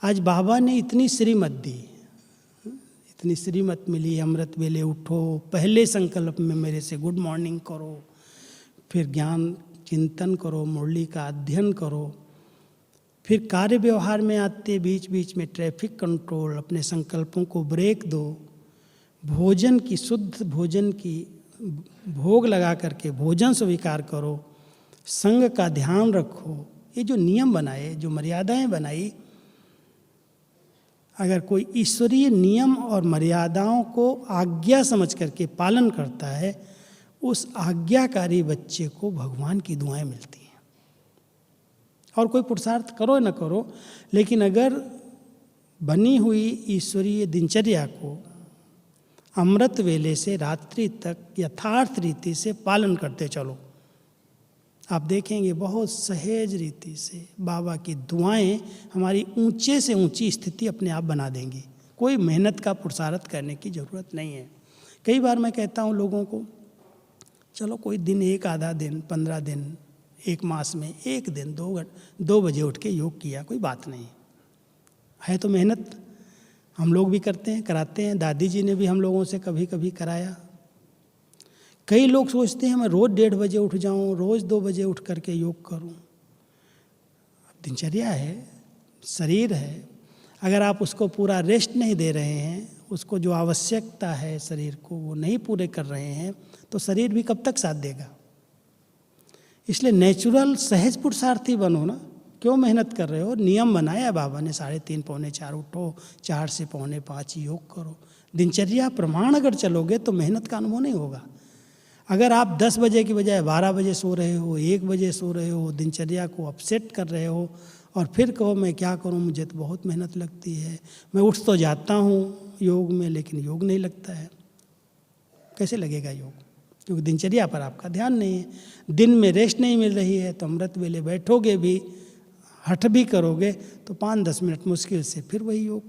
आज बाबा ने इतनी श्रीमत दी, इतनी श्रीमत मिली, अमृत वेले उठो, पहले संकल्प में मेरे से गुड मॉर्निंग करो, फिर ज्ञान चिंतन करो, मुरली का अध्ययन करो, फिर कार्य व्यवहार में आते बीच बीच में ट्रैफिक कंट्रोल, अपने संकल्पों को ब्रेक दो, भोजन की शुद्ध भोजन की भोग लगा करके भोजन स्वीकार करो, संग का ध्यान रखो। ये जो नियम बनाए, जो मर्यादाएं बनाई, अगर कोई ईश्वरीय नियम और मर्यादाओं को आज्ञा समझ करके पालन करता है, उस आज्ञाकारी बच्चे को भगवान की दुआएं मिलती हैं। और कोई पुरुषार्थ करो न करो, लेकिन अगर बनी हुई ईश्वरीय दिनचर्या को अमृत वेले से रात्रि तक यथार्थ रीति से पालन करते चलो, आप देखेंगे बहुत सहज रीति से बाबा की दुआएं हमारी ऊंचे से ऊंची स्थिति अपने आप बना देंगी। कोई मेहनत का पुरुषार्थ करने की ज़रूरत नहीं है। कई बार मैं कहता हूँ लोगों को, चलो कोई दिन, एक आधा दिन, 15 दिन, एक मास में एक दिन 2 बजे उठ के योग किया, कोई बात नहीं है। तो मेहनत हम लोग भी करते हैं, कराते हैं। दादी जी ने भी हम लोगों से कभी कभी कराया। कई लोग सोचते हैं मैं रोज़ 1:30 बजे उठ जाऊं, रोज़ 2 बजे उठ करके योग करूं। अब दिनचर्या है, शरीर है, अगर आप उसको पूरा रेस्ट नहीं दे रहे हैं, उसको जो आवश्यकता है शरीर को वो नहीं पूरे कर रहे हैं, तो शरीर भी कब तक साथ देगा। इसलिए नेचुरल सहज पुरुषार्थी बनो ना। क्यों मेहनत कर रहे हो? नियम बनाया बाबा ने, 3:30 पौने 4 उठो, 4 से पौने 5 योग करो। दिनचर्या प्रमाण अगर चलोगे तो मेहनत का अनुभव नहीं होगा। अगर आप 10 बजे की बजाय 12 बजे सो रहे हो, 1 बजे सो रहे हो, दिनचर्या को अपसेट कर रहे हो और फिर कहो मैं क्या करूं, मुझे तो बहुत मेहनत लगती है, मैं उठ तो जाता हूं योग में लेकिन योग नहीं लगता है, कैसे लगेगा योग? क्योंकि दिनचर्या पर आपका ध्यान नहीं है। दिन में रेस्ट नहीं मिल रही है तो अमृत वेले बैठोगे भी, हठ भी करोगे तो 5-10 मिनट मुश्किल से फिर वही योग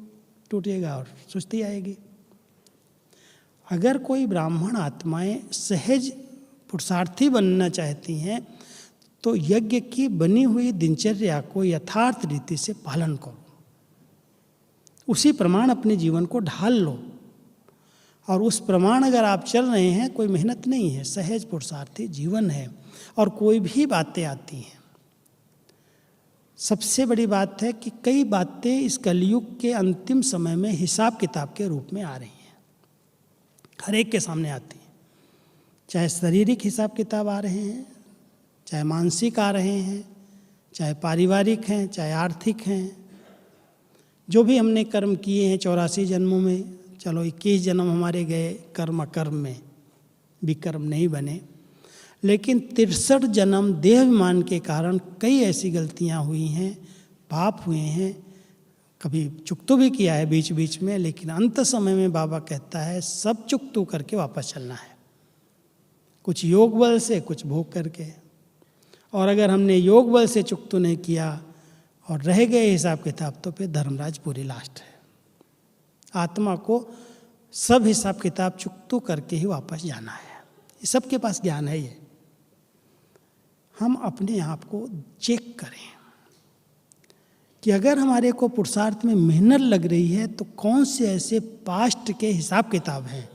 टूटेगा और सुस्ती आएगी। अगर कोई ब्राह्मण आत्माएं सहज पुरुषार्थी बनना चाहती हैं तो यज्ञ की बनी हुई दिनचर्या को यथार्थ रीति से पालन करो, उसी प्रमाण अपने जीवन को ढाल लो। और उस प्रमाण अगर आप चल रहे हैं, कोई मेहनत नहीं है, सहज पुरुषार्थी जीवन है। और कोई भी बातें आती हैं, सबसे बड़ी बात है कि कई बातें इस कलयुग के अंतिम समय में हिसाब किताब के रूप में आ रही हैं, हर एक के सामने आती हैं। चाहे शारीरिक हिसाब किताब आ रहे हैं, चाहे मानसिक आ रहे हैं, चाहे पारिवारिक हैं, चाहे आर्थिक हैं। जो भी हमने कर्म किए हैं 84 जन्मों में, चलो 21 जन्म हमारे गए कर्म अकर्म में, विकर्म नहीं बने, लेकिन 63 जन्म देहाभिमान के कारण कई ऐसी गलतियां हुई हैं, पाप हुए हैं, कभी चुकतू भी किया है बीच बीच में, लेकिन अंत समय में बाबा कहता है सब चुकतू करके वापस चलना है, कुछ योग बल से, कुछ भोग करके। और अगर हमने योग बल से चुकतू नहीं किया और रह गए हिसाब किताब, तो फिर धर्मराज पूरी लास्ट है। आत्मा को सब हिसाब किताब चुकतू करके ही वापस जाना है। ये सबके पास ज्ञान है। ये हम अपने आप को चेक करें कि अगर हमारे को पुरुषार्थ में मेहनत लग रही है तो कौन से ऐसे पास्ट के हिसाब किताब हैं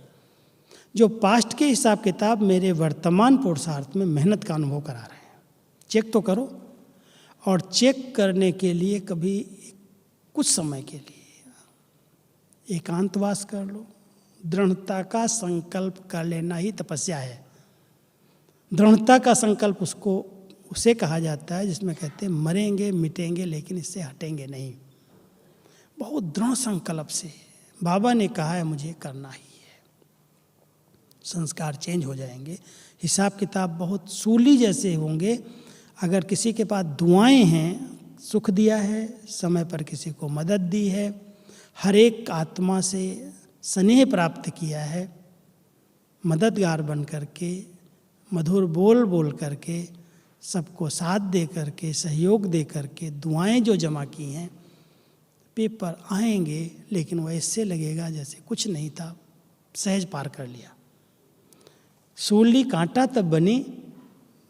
जो पास्ट के हिसाब किताब मेरे वर्तमान पुरुषार्थ में मेहनत का अनुभव करा रहे हैं। चेक तो करो। और चेक करने के लिए कभी कुछ समय के लिए एकांतवास कर लो। दृढ़ता का संकल्प कर लेना ही तपस्या है। दृढ़ता का संकल्प उसे कहा जाता है जिसमें कहते हैं मरेंगे मिटेंगे लेकिन इससे हटेंगे नहीं। बहुत दृढ़ संकल्प से बाबा ने कहा है मुझे करना ही है। संस्कार चेंज हो जाएंगे, हिसाब किताब बहुत सूली जैसे होंगे। अगर किसी के पास दुआएं हैं, सुख दिया है, समय पर किसी को मदद दी है, हर एक आत्मा से स्नेह प्राप्त किया है, मददगार बन करके, मधुर बोल बोल करके, सबको साथ दे करके, सहयोग दे करके, दुआएं जो जमा की हैं, पेपर आएंगे लेकिन वो ऐसे लगेगा जैसे कुछ नहीं था, सहज पार कर लिया। सूली कांटा तब बनी,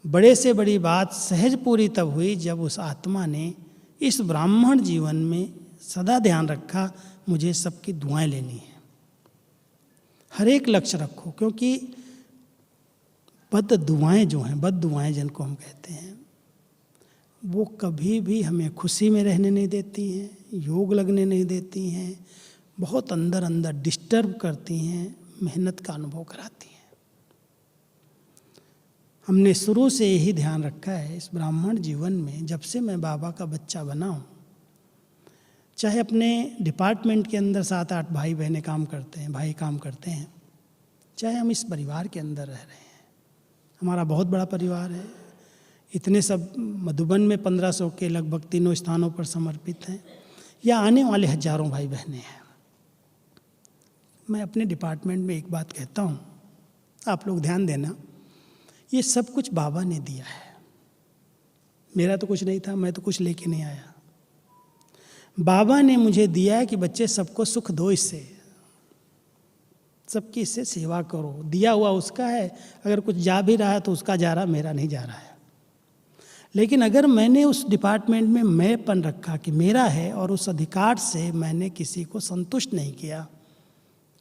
बड़े से बड़ी बात सहज पूरी तब हुई जब उस आत्मा ने इस ब्राह्मण जीवन में सदा ध्यान रखा मुझे सबकी दुआएं लेनी है। हर एक लक्ष्य रखो, क्योंकि बद दुआएं जो हैं, बद दुआएं जिनको हम कहते हैं, वो कभी भी हमें खुशी में रहने नहीं देती हैं, योग लगने नहीं देती हैं, बहुत अंदर अंदर डिस्टर्ब करती हैं, मेहनत का अनुभव कराती हैं। हमने शुरू से यही ध्यान रखा है इस ब्राह्मण जीवन में, जब से मैं बाबा का बच्चा बना हूँ, चाहे अपने डिपार्टमेंट के अंदर 7-8 भाई बहनें काम करते हैं, भाई काम करते हैं, चाहे हम इस परिवार के अंदर रह रहे हैं, हमारा बहुत बड़ा परिवार है, इतने सब मधुबन में 1500 के लगभग 3 स्थानों पर समर्पित हैं, या आने वाले हजारों भाई बहनें हैं। मैं अपने डिपार्टमेंट में एक बात कहता हूँ, आप लोग ध्यान देना, ये सब कुछ बाबा ने दिया है, मेरा तो कुछ नहीं था, मैं तो कुछ लेके नहीं आया। बाबा ने मुझे दिया है कि बच्चे सबको सुख दो, इससे सबकी इससे सेवा करो, दिया हुआ उसका है, अगर कुछ जा भी रहा है तो उसका जा रहा, मेरा नहीं जा रहा है। लेकिन अगर मैंने उस डिपार्टमेंट में मैंपन रखा कि मेरा है, और उस अधिकार से मैंने किसी को संतुष्ट नहीं किया,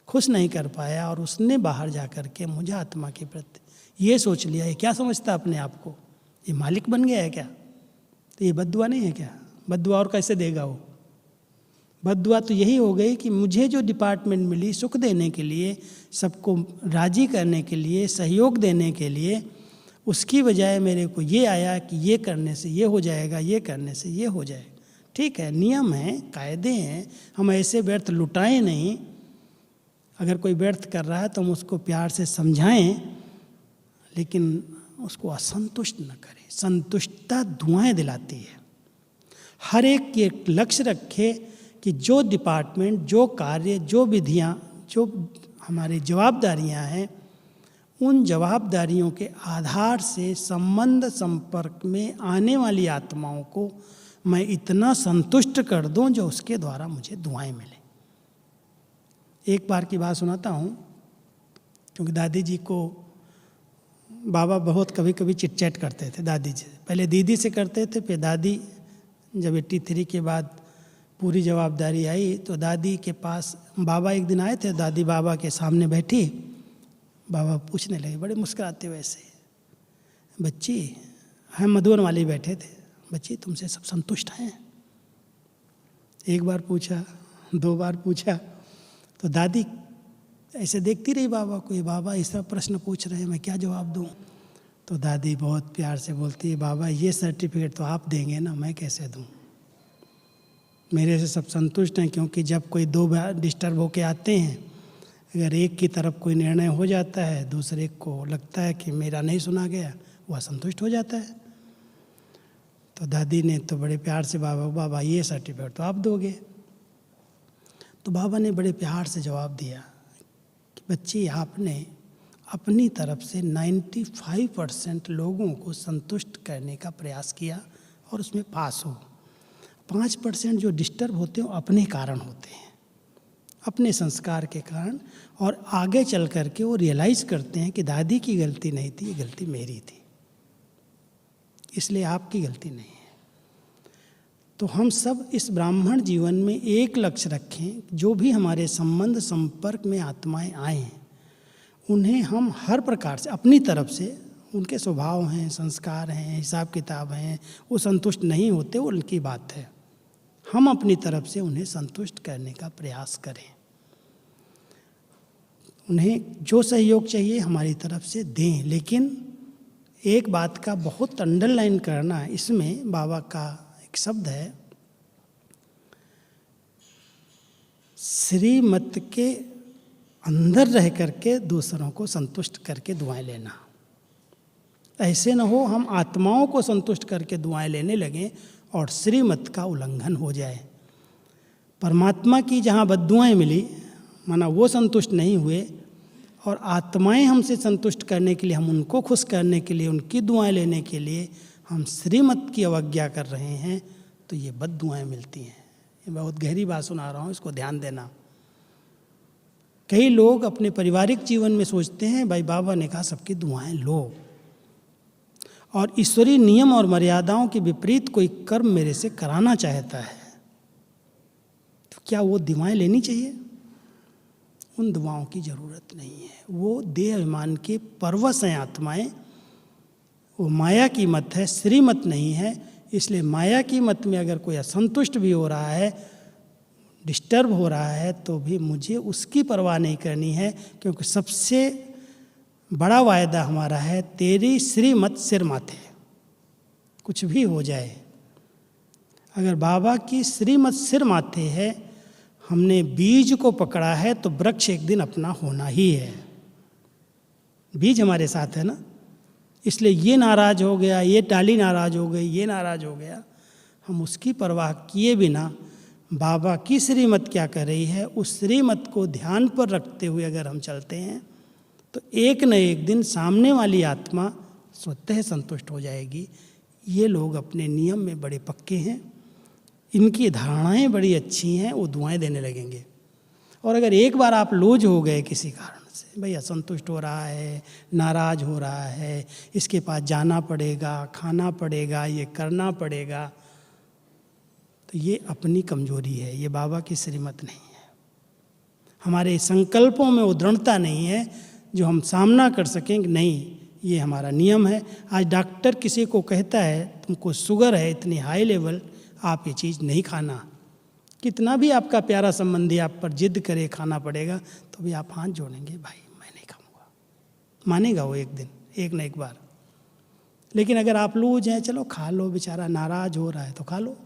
खुश नहीं कर पाया, और उसने बाहर जा कर के मुझे आत्मा के प्रति ये सोच लिया, ये क्या समझता अपने आप को, ये मालिक बन गया है क्या, तो ये बद्दुआ नहीं है क्या? बद्दुआ और कैसे देगा वो? बद्दुआ तो यही हो गई कि मुझे जो डिपार्टमेंट मिली सुख देने के लिए, सबको राजी करने के लिए, सहयोग देने के लिए, उसकी बजाय मेरे को ये आया कि ये करने से ये हो जाएगा, ये करने से ये हो जाएगा। ठीक है, नियम हैं, कायदे हैं, हम ऐसे व्यर्थ लुटाएं नहीं। अगर कोई व्यर्थ कर रहा है तो हम उसको प्यार से समझाएं, लेकिन उसको असंतुष्ट न करें। संतुष्टता दुआएं दिलाती है। हर एक की एक लक्ष्य रखे कि जो डिपार्टमेंट, जो कार्य, जो विधियां, जो हमारी जवाबदारियां हैं, उन जवाबदारियों के आधार से संबंध संपर्क में आने वाली आत्माओं को मैं इतना संतुष्ट कर दूं जो उसके द्वारा मुझे दुआएं मिले। एक बार की बात सुनाता हूँ, क्योंकि दादी जी को बाबा बहुत कभी कभी चिट-चैट करते थे दादी जी। पहले दीदी से करते थे, फिर दादी जब 83 के बाद पूरी जवाबदारी आई तो दादी के पास बाबा एक दिन आए थे, दादी बाबा के सामने बैठी, बाबा पूछने लगे बड़े मुस्कुराते वैसे, बच्ची, हम मधुबन वाले बैठे थे, बच्ची तुमसे सब संतुष्ट हैं? एक बार पूछा, 2 बार पूछा, तो दादी ऐसे देखती रही बाबा को, ये बाबा इस तरह प्रश्न पूछ रहे हैं, मैं क्या जवाब दूं? तो दादी बहुत प्यार से बोलती है, बाबा ये सर्टिफिकेट तो आप देंगे ना, मैं कैसे दूं? मेरे से सब संतुष्ट हैं, क्योंकि जब कोई 2 डिस्टर्ब होके आते हैं, अगर एक की तरफ कोई निर्णय हो जाता है, दूसरे को लगता है कि मेरा नहीं सुना गया, वह असंतुष्ट हो जाता है। तो दादी ने तो बड़े प्यार से बाबा ये सर्टिफिकेट तो आप दोगे। तो बाबा ने बड़े प्यार से जवाब दिया कि बच्ची, आपने अपनी तरफ से 95% लोगों को संतुष्ट करने का प्रयास किया और उसमें पास हो। 5% जो डिस्टर्ब होते हैं वो अपने कारण होते हैं, अपने संस्कार के कारण, और आगे चल कर के वो रियलाइज़ करते हैं कि दादी की गलती नहीं थी, ये गलती मेरी थी, इसलिए आपकी गलती नहीं है। तो हम सब इस ब्राह्मण जीवन में एक लक्ष्य रखें, जो भी हमारे संबंध संपर्क में आत्माएं आएँ, उन्हें हम हर प्रकार से अपनी तरफ से, उनके स्वभाव हैं, संस्कार हैं, हिसाब किताब हैं, वो संतुष्ट नहीं होते, वो उनकी बात है, हम अपनी तरफ से उन्हें संतुष्ट करने का प्रयास करें। उन्हें जो सहयोग चाहिए हमारी तरफ से दें। लेकिन एक बात का बहुत अंडरलाइन करना, इसमें बाबा का एक शब्द है, श्रीमत के अंदर रह करके दूसरों को संतुष्ट करके दुआएं लेना। ऐसे न हो हम आत्माओं को संतुष्ट करके दुआएं लेने लगें और श्रीमत का उल्लंघन हो जाए। परमात्मा की जहाँ बद्दुआएं मिली, माना वो संतुष्ट नहीं हुए, और आत्माएं हमसे संतुष्ट करने के लिए, हम उनको खुश करने के लिए, उनकी दुआएं लेने के लिए हम श्रीमत की अवज्ञा कर रहे हैं, तो ये बद्दुआएं मिलती हैं। ये बहुत गहरी बात सुना रहा हूँ, इसको ध्यान देना। कई लोग अपने पारिवारिक जीवन में सोचते हैं भाई बाबा ने कहा सबकी दुआएं लो, और ईश्वरीय नियम और मर्यादाओं के विपरीत कोई कर्म मेरे से कराना चाहता है, तो क्या वो दुआएं लेनी चाहिए? उन दुआओं की ज़रूरत नहीं है। वो देह अभिमान के परवश हैं आत्माएं, वो माया की मत है, श्रीमत नहीं है। इसलिए माया की मत में अगर कोई असंतुष्ट भी हो रहा है, डिस्टर्ब हो रहा है, तो भी मुझे उसकी परवाह नहीं करनी है, क्योंकि सबसे बड़ा वायदा हमारा है, तेरी श्रीमत सिर माथे। कुछ भी हो जाए, अगर बाबा की श्रीमत सिर माथे है, हमने बीज को पकड़ा है, तो वृक्ष एक दिन अपना होना ही है। बीज हमारे साथ है ना। इसलिए ये नाराज हो गया, ये टाली नाराज हो गई, ये नाराज हो गया, हम उसकी परवाह किए बिना बाबा की श्रीमत क्या कर रही है, उस श्रीमत को ध्यान पर रखते हुए अगर हम चलते हैं, तो एक न एक दिन सामने वाली आत्मा स्वतः संतुष्ट हो जाएगी। ये लोग अपने नियम में बड़े पक्के हैं, इनकी धारणाएं बड़ी अच्छी हैं, वो दुआएं देने लगेंगे। और अगर एक बार आप लूज हो गए किसी कारण से, भाई असंतुष्ट हो रहा है, नाराज हो रहा है, इसके पास जाना पड़ेगा, खाना पड़ेगा, ये करना पड़ेगा, तो ये अपनी कमजोरी है, ये बाबा की श्रीमत नहीं है। हमारे संकल्पों में वो दृढ़ता नहीं है जो हम सामना कर सकें कि नहीं ये हमारा नियम है। आज डॉक्टर किसी को कहता है तुमको शुगर है इतनी हाई लेवल, आप ये चीज़ नहीं खाना, कितना भी आपका प्यारा संबंधी आप पर जिद करे खाना पड़ेगा, तो भी आप हाथ जोड़ेंगे, भाई मैं नहीं खाऊंगा। मानेगा वो एक दिन, एक न एक बार। लेकिन अगर आप लूज हैं, चलो खा लो, बेचारा नाराज हो रहा है तो खा लो।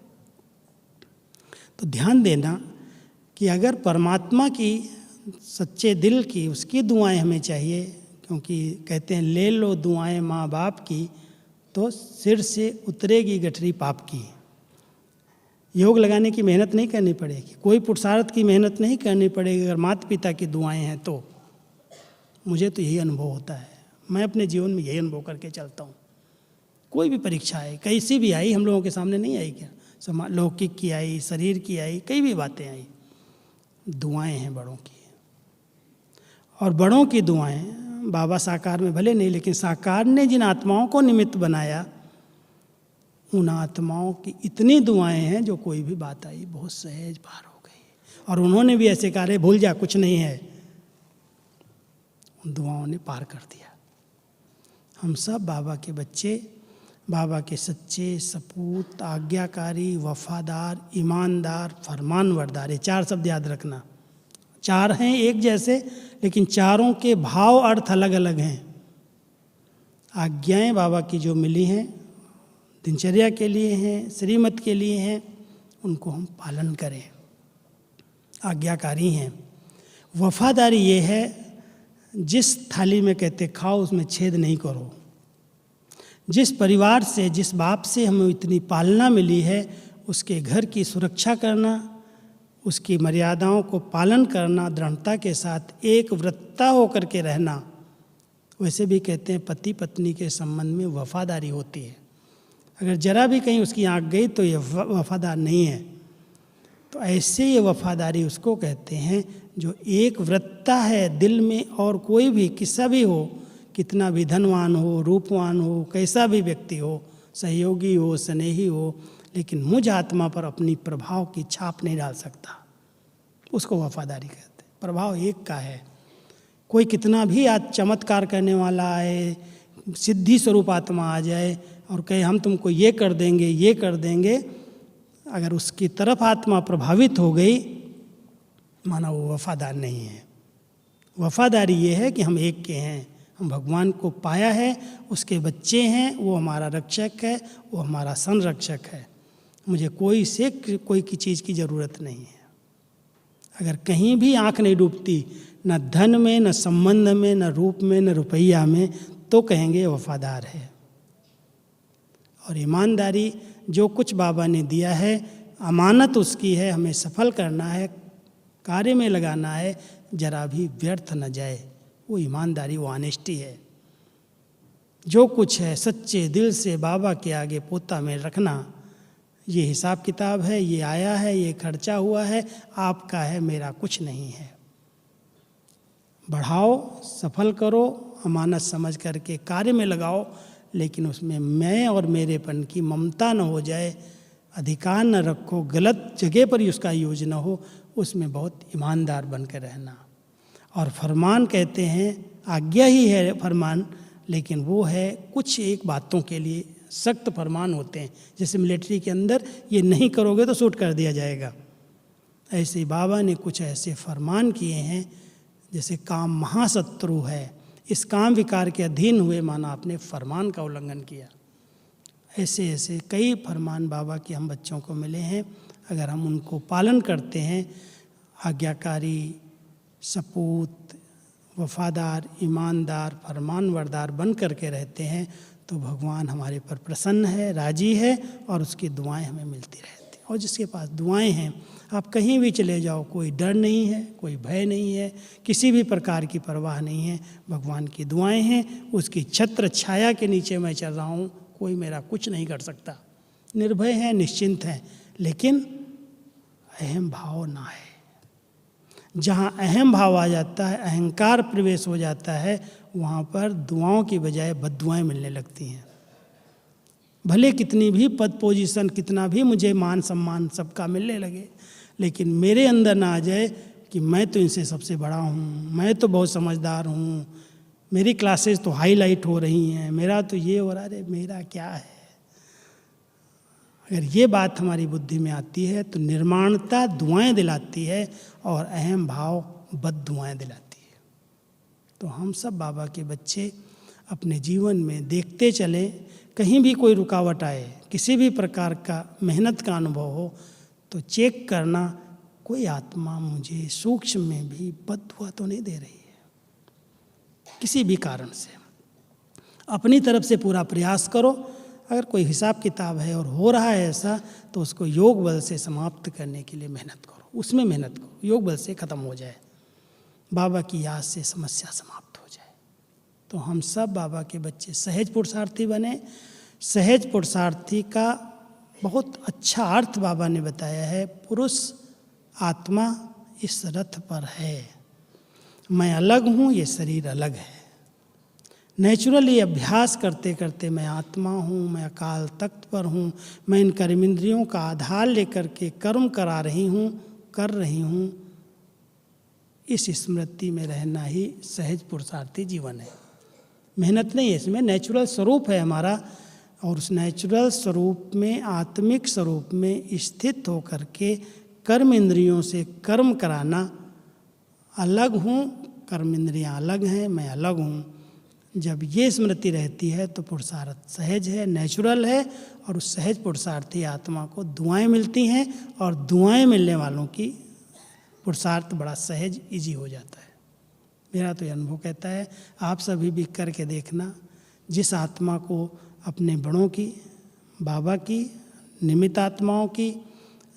तो ध्यान देना कि अगर परमात्मा की सच्चे दिल की उसकी दुआएं हमें चाहिए, क्योंकि कहते हैं ले लो दुआएं माँ बाप की, तो सिर से उतरेगी गठरी पाप की। योग लगाने की मेहनत नहीं करनी पड़ेगी, कोई पुरुषार्थ की मेहनत नहीं करनी पड़ेगी अगर माता पिता की दुआएं हैं तो। मुझे तो यही अनुभव होता है, मैं अपने जीवन में यही अनुभव करके चलता हूँ। कोई भी परीक्षा आई, कैसी भी आई, हम लोगों के सामने नहीं आई क्या, लौकिक की आई, शरीर की आई, कई भी बातें आई, दुआएं हैं बड़ों की। और बड़ों की दुआएं बाबा साकार में भले नहीं, लेकिन साकार ने जिन आत्माओं को निमित्त बनाया, उन आत्माओं की इतनी दुआएं हैं जो कोई भी बात आई बहुत सहज पार हो गई। और उन्होंने भी ऐसे कहा, भूल जा कुछ नहीं है, उन दुआओं ने पार कर दिया। हम सब बाबा के बच्चे, बाबा के सच्चे सपूत, आज्ञाकारी, वफादार, ईमानदार, फरमानबरदार, ये 4 शब्द याद रखना। 4 हैं एक जैसे, लेकिन चारों के भाव अर्थ अलग अलग हैं। आज्ञाएं बाबा की जो मिली हैं दिनचर्या के लिए हैं, श्रीमत के लिए हैं, उनको हम पालन करें, आज्ञाकारी हैं। वफादारी ये है, जिस थाली में कहते खाओ उसमें छेद नहीं करो। जिस परिवार से, जिस बाप से हमें इतनी पालना मिली है, उसके घर की सुरक्षा करना, उसकी मर्यादाओं को पालन करना, दृढ़ता के साथ एक व्रतता होकर के रहना। वैसे भी कहते हैं पति पत्नी के संबंध में वफादारी होती है, अगर जरा भी कहीं उसकी आँख गई तो ये वफादार नहीं है। तो ऐसे ये वफादारी उसको कहते हैं जो एक व्रतता है दिल में। और कोई भी किस्सा भी हो, कितना भी धनवान हो, रूपवान हो, कैसा भी व्यक्ति हो, सहयोगी हो, स्नेही हो, लेकिन मुझ आत्मा पर अपनी प्रभाव की छाप नहीं डाल सकता, उसको वफादारी कहते हैं। प्रभाव एक का है, कोई कितना भी आज चमत्कार करने वाला आए, सिद्धि स्वरूप आत्मा आ जाए और कहे हम तुमको ये कर देंगे, ये कर देंगे, अगर उसकी तरफ आत्मा प्रभावित हो गई, माना वो वफादार नहीं है। वफादारी ये है कि हम एक के हैं, हम भगवान को पाया है, उसके बच्चे हैं, वो हमारा रक्षक है, वो हमारा संरक्षक है, मुझे कोई की चीज़ की ज़रूरत नहीं है। अगर कहीं भी आँख नहीं डूबती, न धन में, न संबंध में, न रूप में, न रुपया में, तो कहेंगे वफादार है। और ईमानदारी, जो कुछ बाबा ने दिया है अमानत उसकी है, हमें सफल करना है, कार्य में लगाना है, जरा भी व्यर्थ न जाए, वो ईमानदारी, वो ऑनेस्टी है। जो कुछ है सच्चे दिल से बाबा के आगे पोता में रखना, ये हिसाब किताब है, ये आया है, ये खर्चा हुआ है, आपका है, मेरा कुछ नहीं है। बढ़ाओ, सफल करो, अमानत समझ करके कार्य में लगाओ, लेकिन उसमें मैं और मेरेपन की ममता न हो जाए, अधिकार न रखो, गलत जगह पर ही उसका यूज न हो, उसमें बहुत ईमानदार बन कर रहना। और फरमान कहते हैं, आज्ञा ही है फरमान, लेकिन वो है कुछ एक बातों के लिए सख्त फरमान होते हैं। जैसे मिलिट्री के अंदर ये नहीं करोगे तो शूट कर दिया जाएगा, ऐसे ही बाबा ने कुछ ऐसे फरमान किए हैं जैसे काम महाशत्रु है, इस काम विकार के अधीन हुए माना आपने फरमान का उल्लंघन किया। ऐसे ऐसे कई फरमान बाबा के हम बच्चों को मिले हैं। अगर हम उनको पालन करते हैं, आज्ञाकारी, सपूत, वफादार, ईमानदार, फरमानबरदार बन करके रहते हैं, तो भगवान हमारे पर प्रसन्न है, राजी है और उसकी दुआएं हमें मिलती रहती हैं। और जिसके पास दुआएं हैं, आप कहीं भी चले जाओ, कोई डर नहीं है, कोई भय नहीं है, किसी भी प्रकार की परवाह नहीं है। भगवान की दुआएं हैं, उसकी छत्र छाया के नीचे मैं चल रहा हूँ, कोई मेरा कुछ नहीं कर सकता। निर्भय हैं, निश्चिंत हैं, लेकिन अहम भाव ना है। जहाँ अहम भाव आ जाता है, अहंकार प्रवेश हो जाता है, वहाँ पर दुआओं की बजाय बद्दुआएं मिलने लगती हैं। भले कितनी भी पद पोजीशन, कितना भी मुझे मान सम्मान सबका मिलने लगे, लेकिन मेरे अंदर ना आ जाए कि मैं तो इनसे सबसे बड़ा हूँ, मैं तो बहुत समझदार हूँ, मेरी क्लासेस तो हाईलाइट हो रही हैं, मेरा तो ये हो रहा है, मेरा क्या है। अगर ये बात हमारी बुद्धि में आती है तो निर्माणता दुआएं दिलाती है और अहम भाव बद्दुआएं दिलाती है। तो हम सब बाबा के बच्चे अपने जीवन में देखते चलें, कहीं भी कोई रुकावट आए, किसी भी प्रकार का मेहनत का अनुभव हो, तो चेक करना कोई आत्मा मुझे सूक्ष्म में भी बद्दुआ तो नहीं दे रही है। किसी भी कारण से अपनी तरफ से पूरा प्रयास करो। अगर कोई हिसाब किताब है और हो रहा है ऐसा, तो उसको योग बल से समाप्त करने के लिए मेहनत करो, उसमें मेहनत करो, योग बल से ख़त्म हो जाए, बाबा की याद से समस्या समाप्त हो जाए। तो हम सब बाबा के बच्चे सहज पुरुषार्थी बने। सहज पुरुषार्थी का बहुत अच्छा अर्थ बाबा ने बताया है। पुरुष आत्मा इस रथ पर है, मैं अलग हूँ, ये शरीर अलग है। नेचुरली अभ्यास करते करते मैं आत्मा हूँ, मैं अकाल तख्त पर हूँ, मैं इन कर्मेंद्रियों का आधार लेकर के कर्म करा रही हूँ, कर रही हूँ। इस स्मृति में रहना ही सहज पुरुषार्थी जीवन है। मेहनत नहीं है इसमें, नेचुरल स्वरूप है हमारा, और उस नेचुरल स्वरूप में, आत्मिक स्वरूप में स्थित होकर के कर्म इंद्रियों से कर्म कराना। अलग हूँ, कर्म इंद्रियाँ अलग हैं, मैं अलग हूँ। जब ये स्मृति रहती है तो पुरुषार्थ सहज है, नेचुरल है, और उस सहज पुरुषार्थी आत्मा को दुआएं मिलती हैं, और दुआएं मिलने वालों की पुरुषार्थ बड़ा सहज इजी हो जाता है। मेरा तो ये अनुभव कहता है, आप सभी भी करके देखना। जिस आत्मा को अपने बड़ों की, बाबा की, निमित्त आत्माओं की,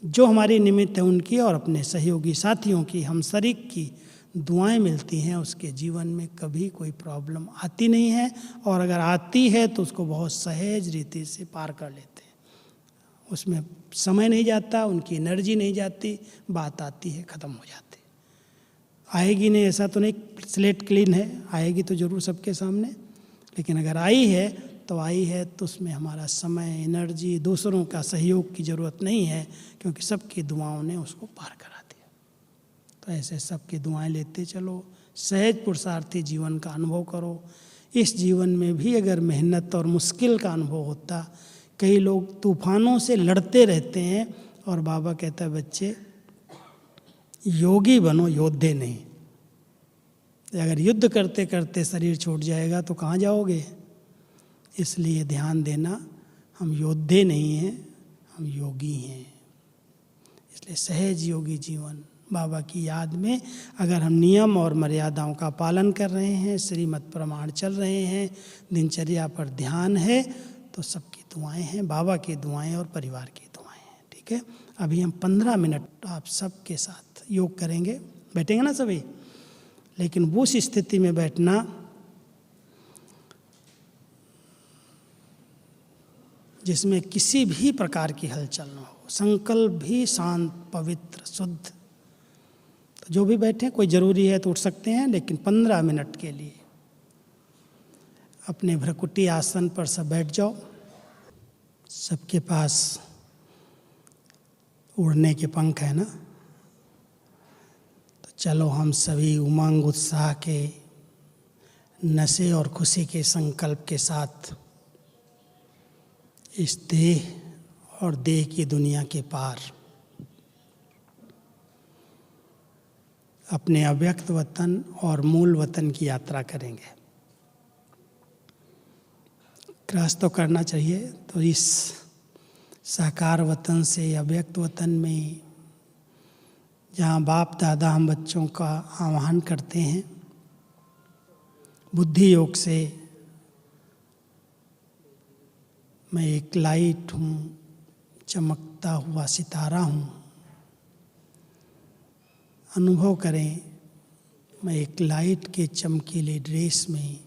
जो हमारी निमित्त है उनकी, और अपने सहयोगी साथियों की, हम शरीक की दुआएं मिलती हैं, उसके जीवन में कभी कोई प्रॉब्लम आती नहीं है, और अगर आती है तो उसको बहुत सहज रीति से पार कर लेते हैं। उसमें समय नहीं जाता, उनकी एनर्जी नहीं जाती, बात आती है, ख़त्म हो जाती है। आएगी नहीं ऐसा तो नहीं, स्लेट क्लीन है, आएगी तो ज़रूर सबके सामने, लेकिन अगर आई है तो आई है, तो उसमें हमारा समय, एनर्जी, दूसरों का सहयोग की ज़रूरत नहीं है, क्योंकि सबकी दुआओं ने उसको पार करा दिया। तो ऐसे सबकी दुआएं लेते चलो, सहज पुरुषार्थी जीवन का अनुभव करो। इस जीवन में भी अगर मेहनत और मुश्किल का अनुभव होता, कई लोग तूफानों से लड़ते रहते हैं, और बाबा कहता है बच्चे योगी बनो, योद्धे नहीं। अगर युद्ध करते करते शरीर छूट जाएगा तो कहाँ जाओगे। इसलिए ध्यान देना, हम योद्धे नहीं हैं, हम योगी हैं। इसलिए सहज योगी जीवन बाबा की याद में अगर हम नियम और मर्यादाओं का पालन कर रहे हैं, श्रीमत प्रमाण चल रहे हैं, दिनचर्या पर ध्यान है, तो सबकी दुआएं हैं, बाबा की दुआएं और परिवार की दुआएं हैं। ठीक है, अभी हम 15 मिनट आप सबके साथ योग करेंगे। बैठेंगे ना सभी, लेकिन उस स्थिति में बैठना जिसमें किसी भी प्रकार की हलचल न हो, संकल्प भी शांत, पवित्र, शुद्ध। तो जो भी बैठे, कोई ज़रूरी है तो उठ सकते हैं, लेकिन 15 मिनट के लिए अपने भ्रकुटी आसन पर सब बैठ जाओ। सबके पास उड़ने के पंख है ना, तो चलो हम सभी उमंग उत्साह के नशे और खुशी के संकल्प के साथ इस देह और देह की दुनिया के पार अपने अव्यक्त वतन और मूल वतन की यात्रा करेंगे। क्रॉस तो करना चाहिए। तो इस साकार वतन से अव्यक्त वतन में जहाँ बाप दादा हम बच्चों का आह्वान करते हैं, बुद्धि योग से मैं एक लाइट हूँ, चमकता हुआ सितारा हूँ। अनुभव करें मैं एक लाइट के चमकीले ड्रेस में,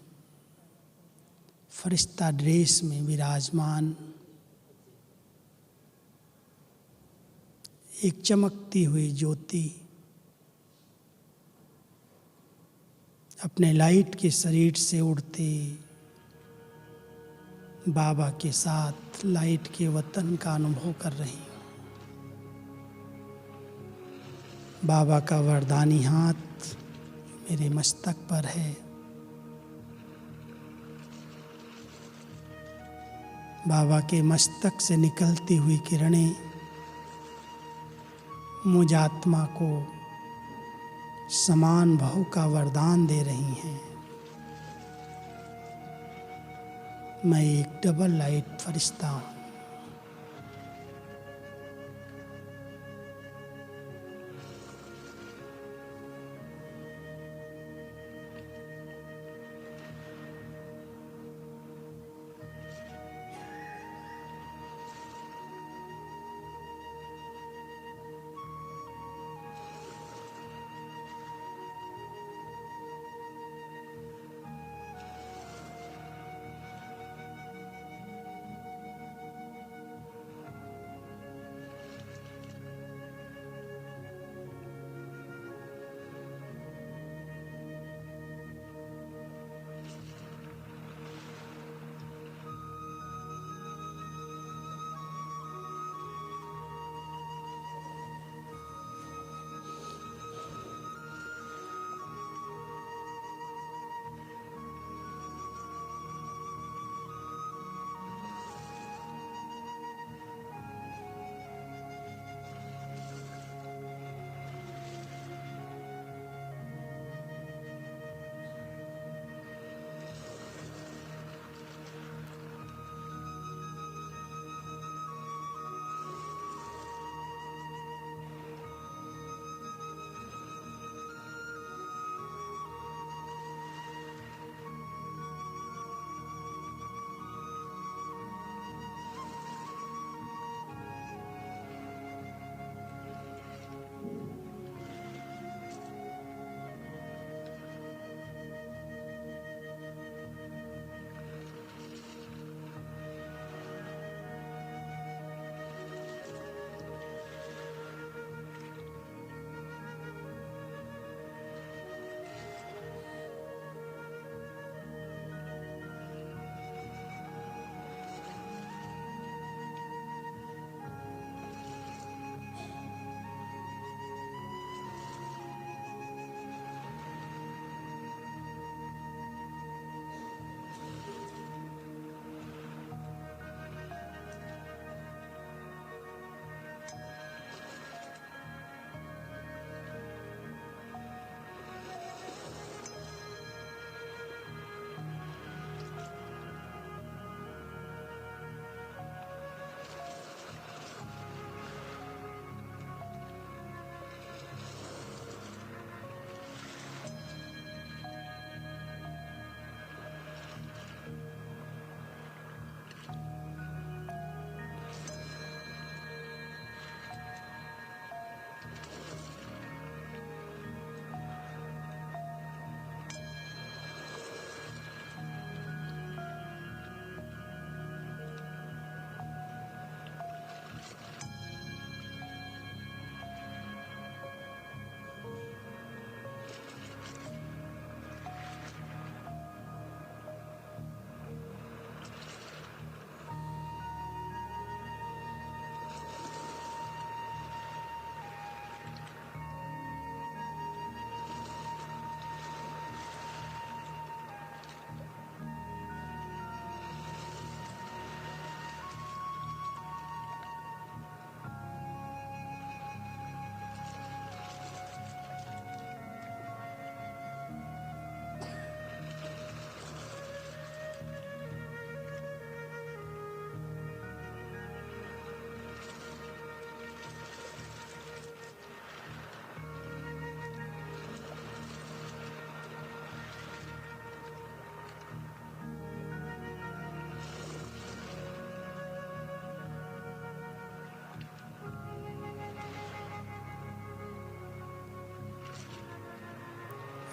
फरिश्ता ड्रेस में विराजमान, एक चमकती हुई ज्योति अपने लाइट के शरीर से उड़ते बाबा के साथ लाइट के वतन का अनुभव कर रही हूँ। बाबा का वरदानी हाथ मेरे मस्तक पर है। बाबा के मस्तक से निकलती हुई किरणें मुझ आत्मा को समान भाव का वरदान दे रही हैं। मैं एक डबल लाइट फरिश्ता हूँ।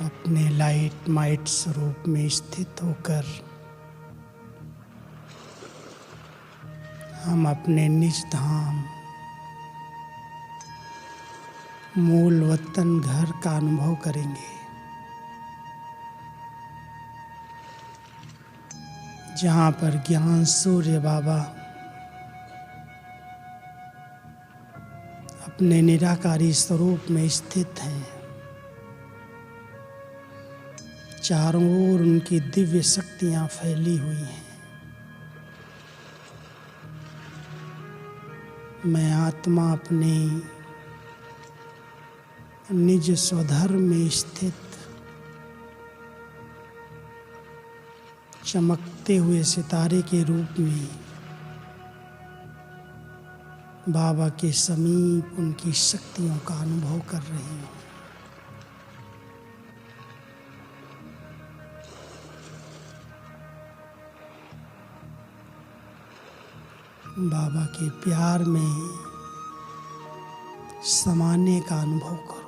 अपने लाइट माइट स्वरूप में स्थित होकर हम अपने निज धाम मूल वतन घर का अनुभव करेंगे, जहाँ पर ज्ञान सूर्य बाबा अपने निराकारी स्वरूप में स्थित हैं। चारों ओर उनकी दिव्य शक्तियाँ फैली हुई हैं। मैं आत्मा अपने निज स्वधर्म में स्थित चमकते हुए सितारे के रूप में बाबा के समीप उनकी शक्तियों का अनुभव कर रही हूँ। बाबा के प्यार में समाने का अनुभव करो।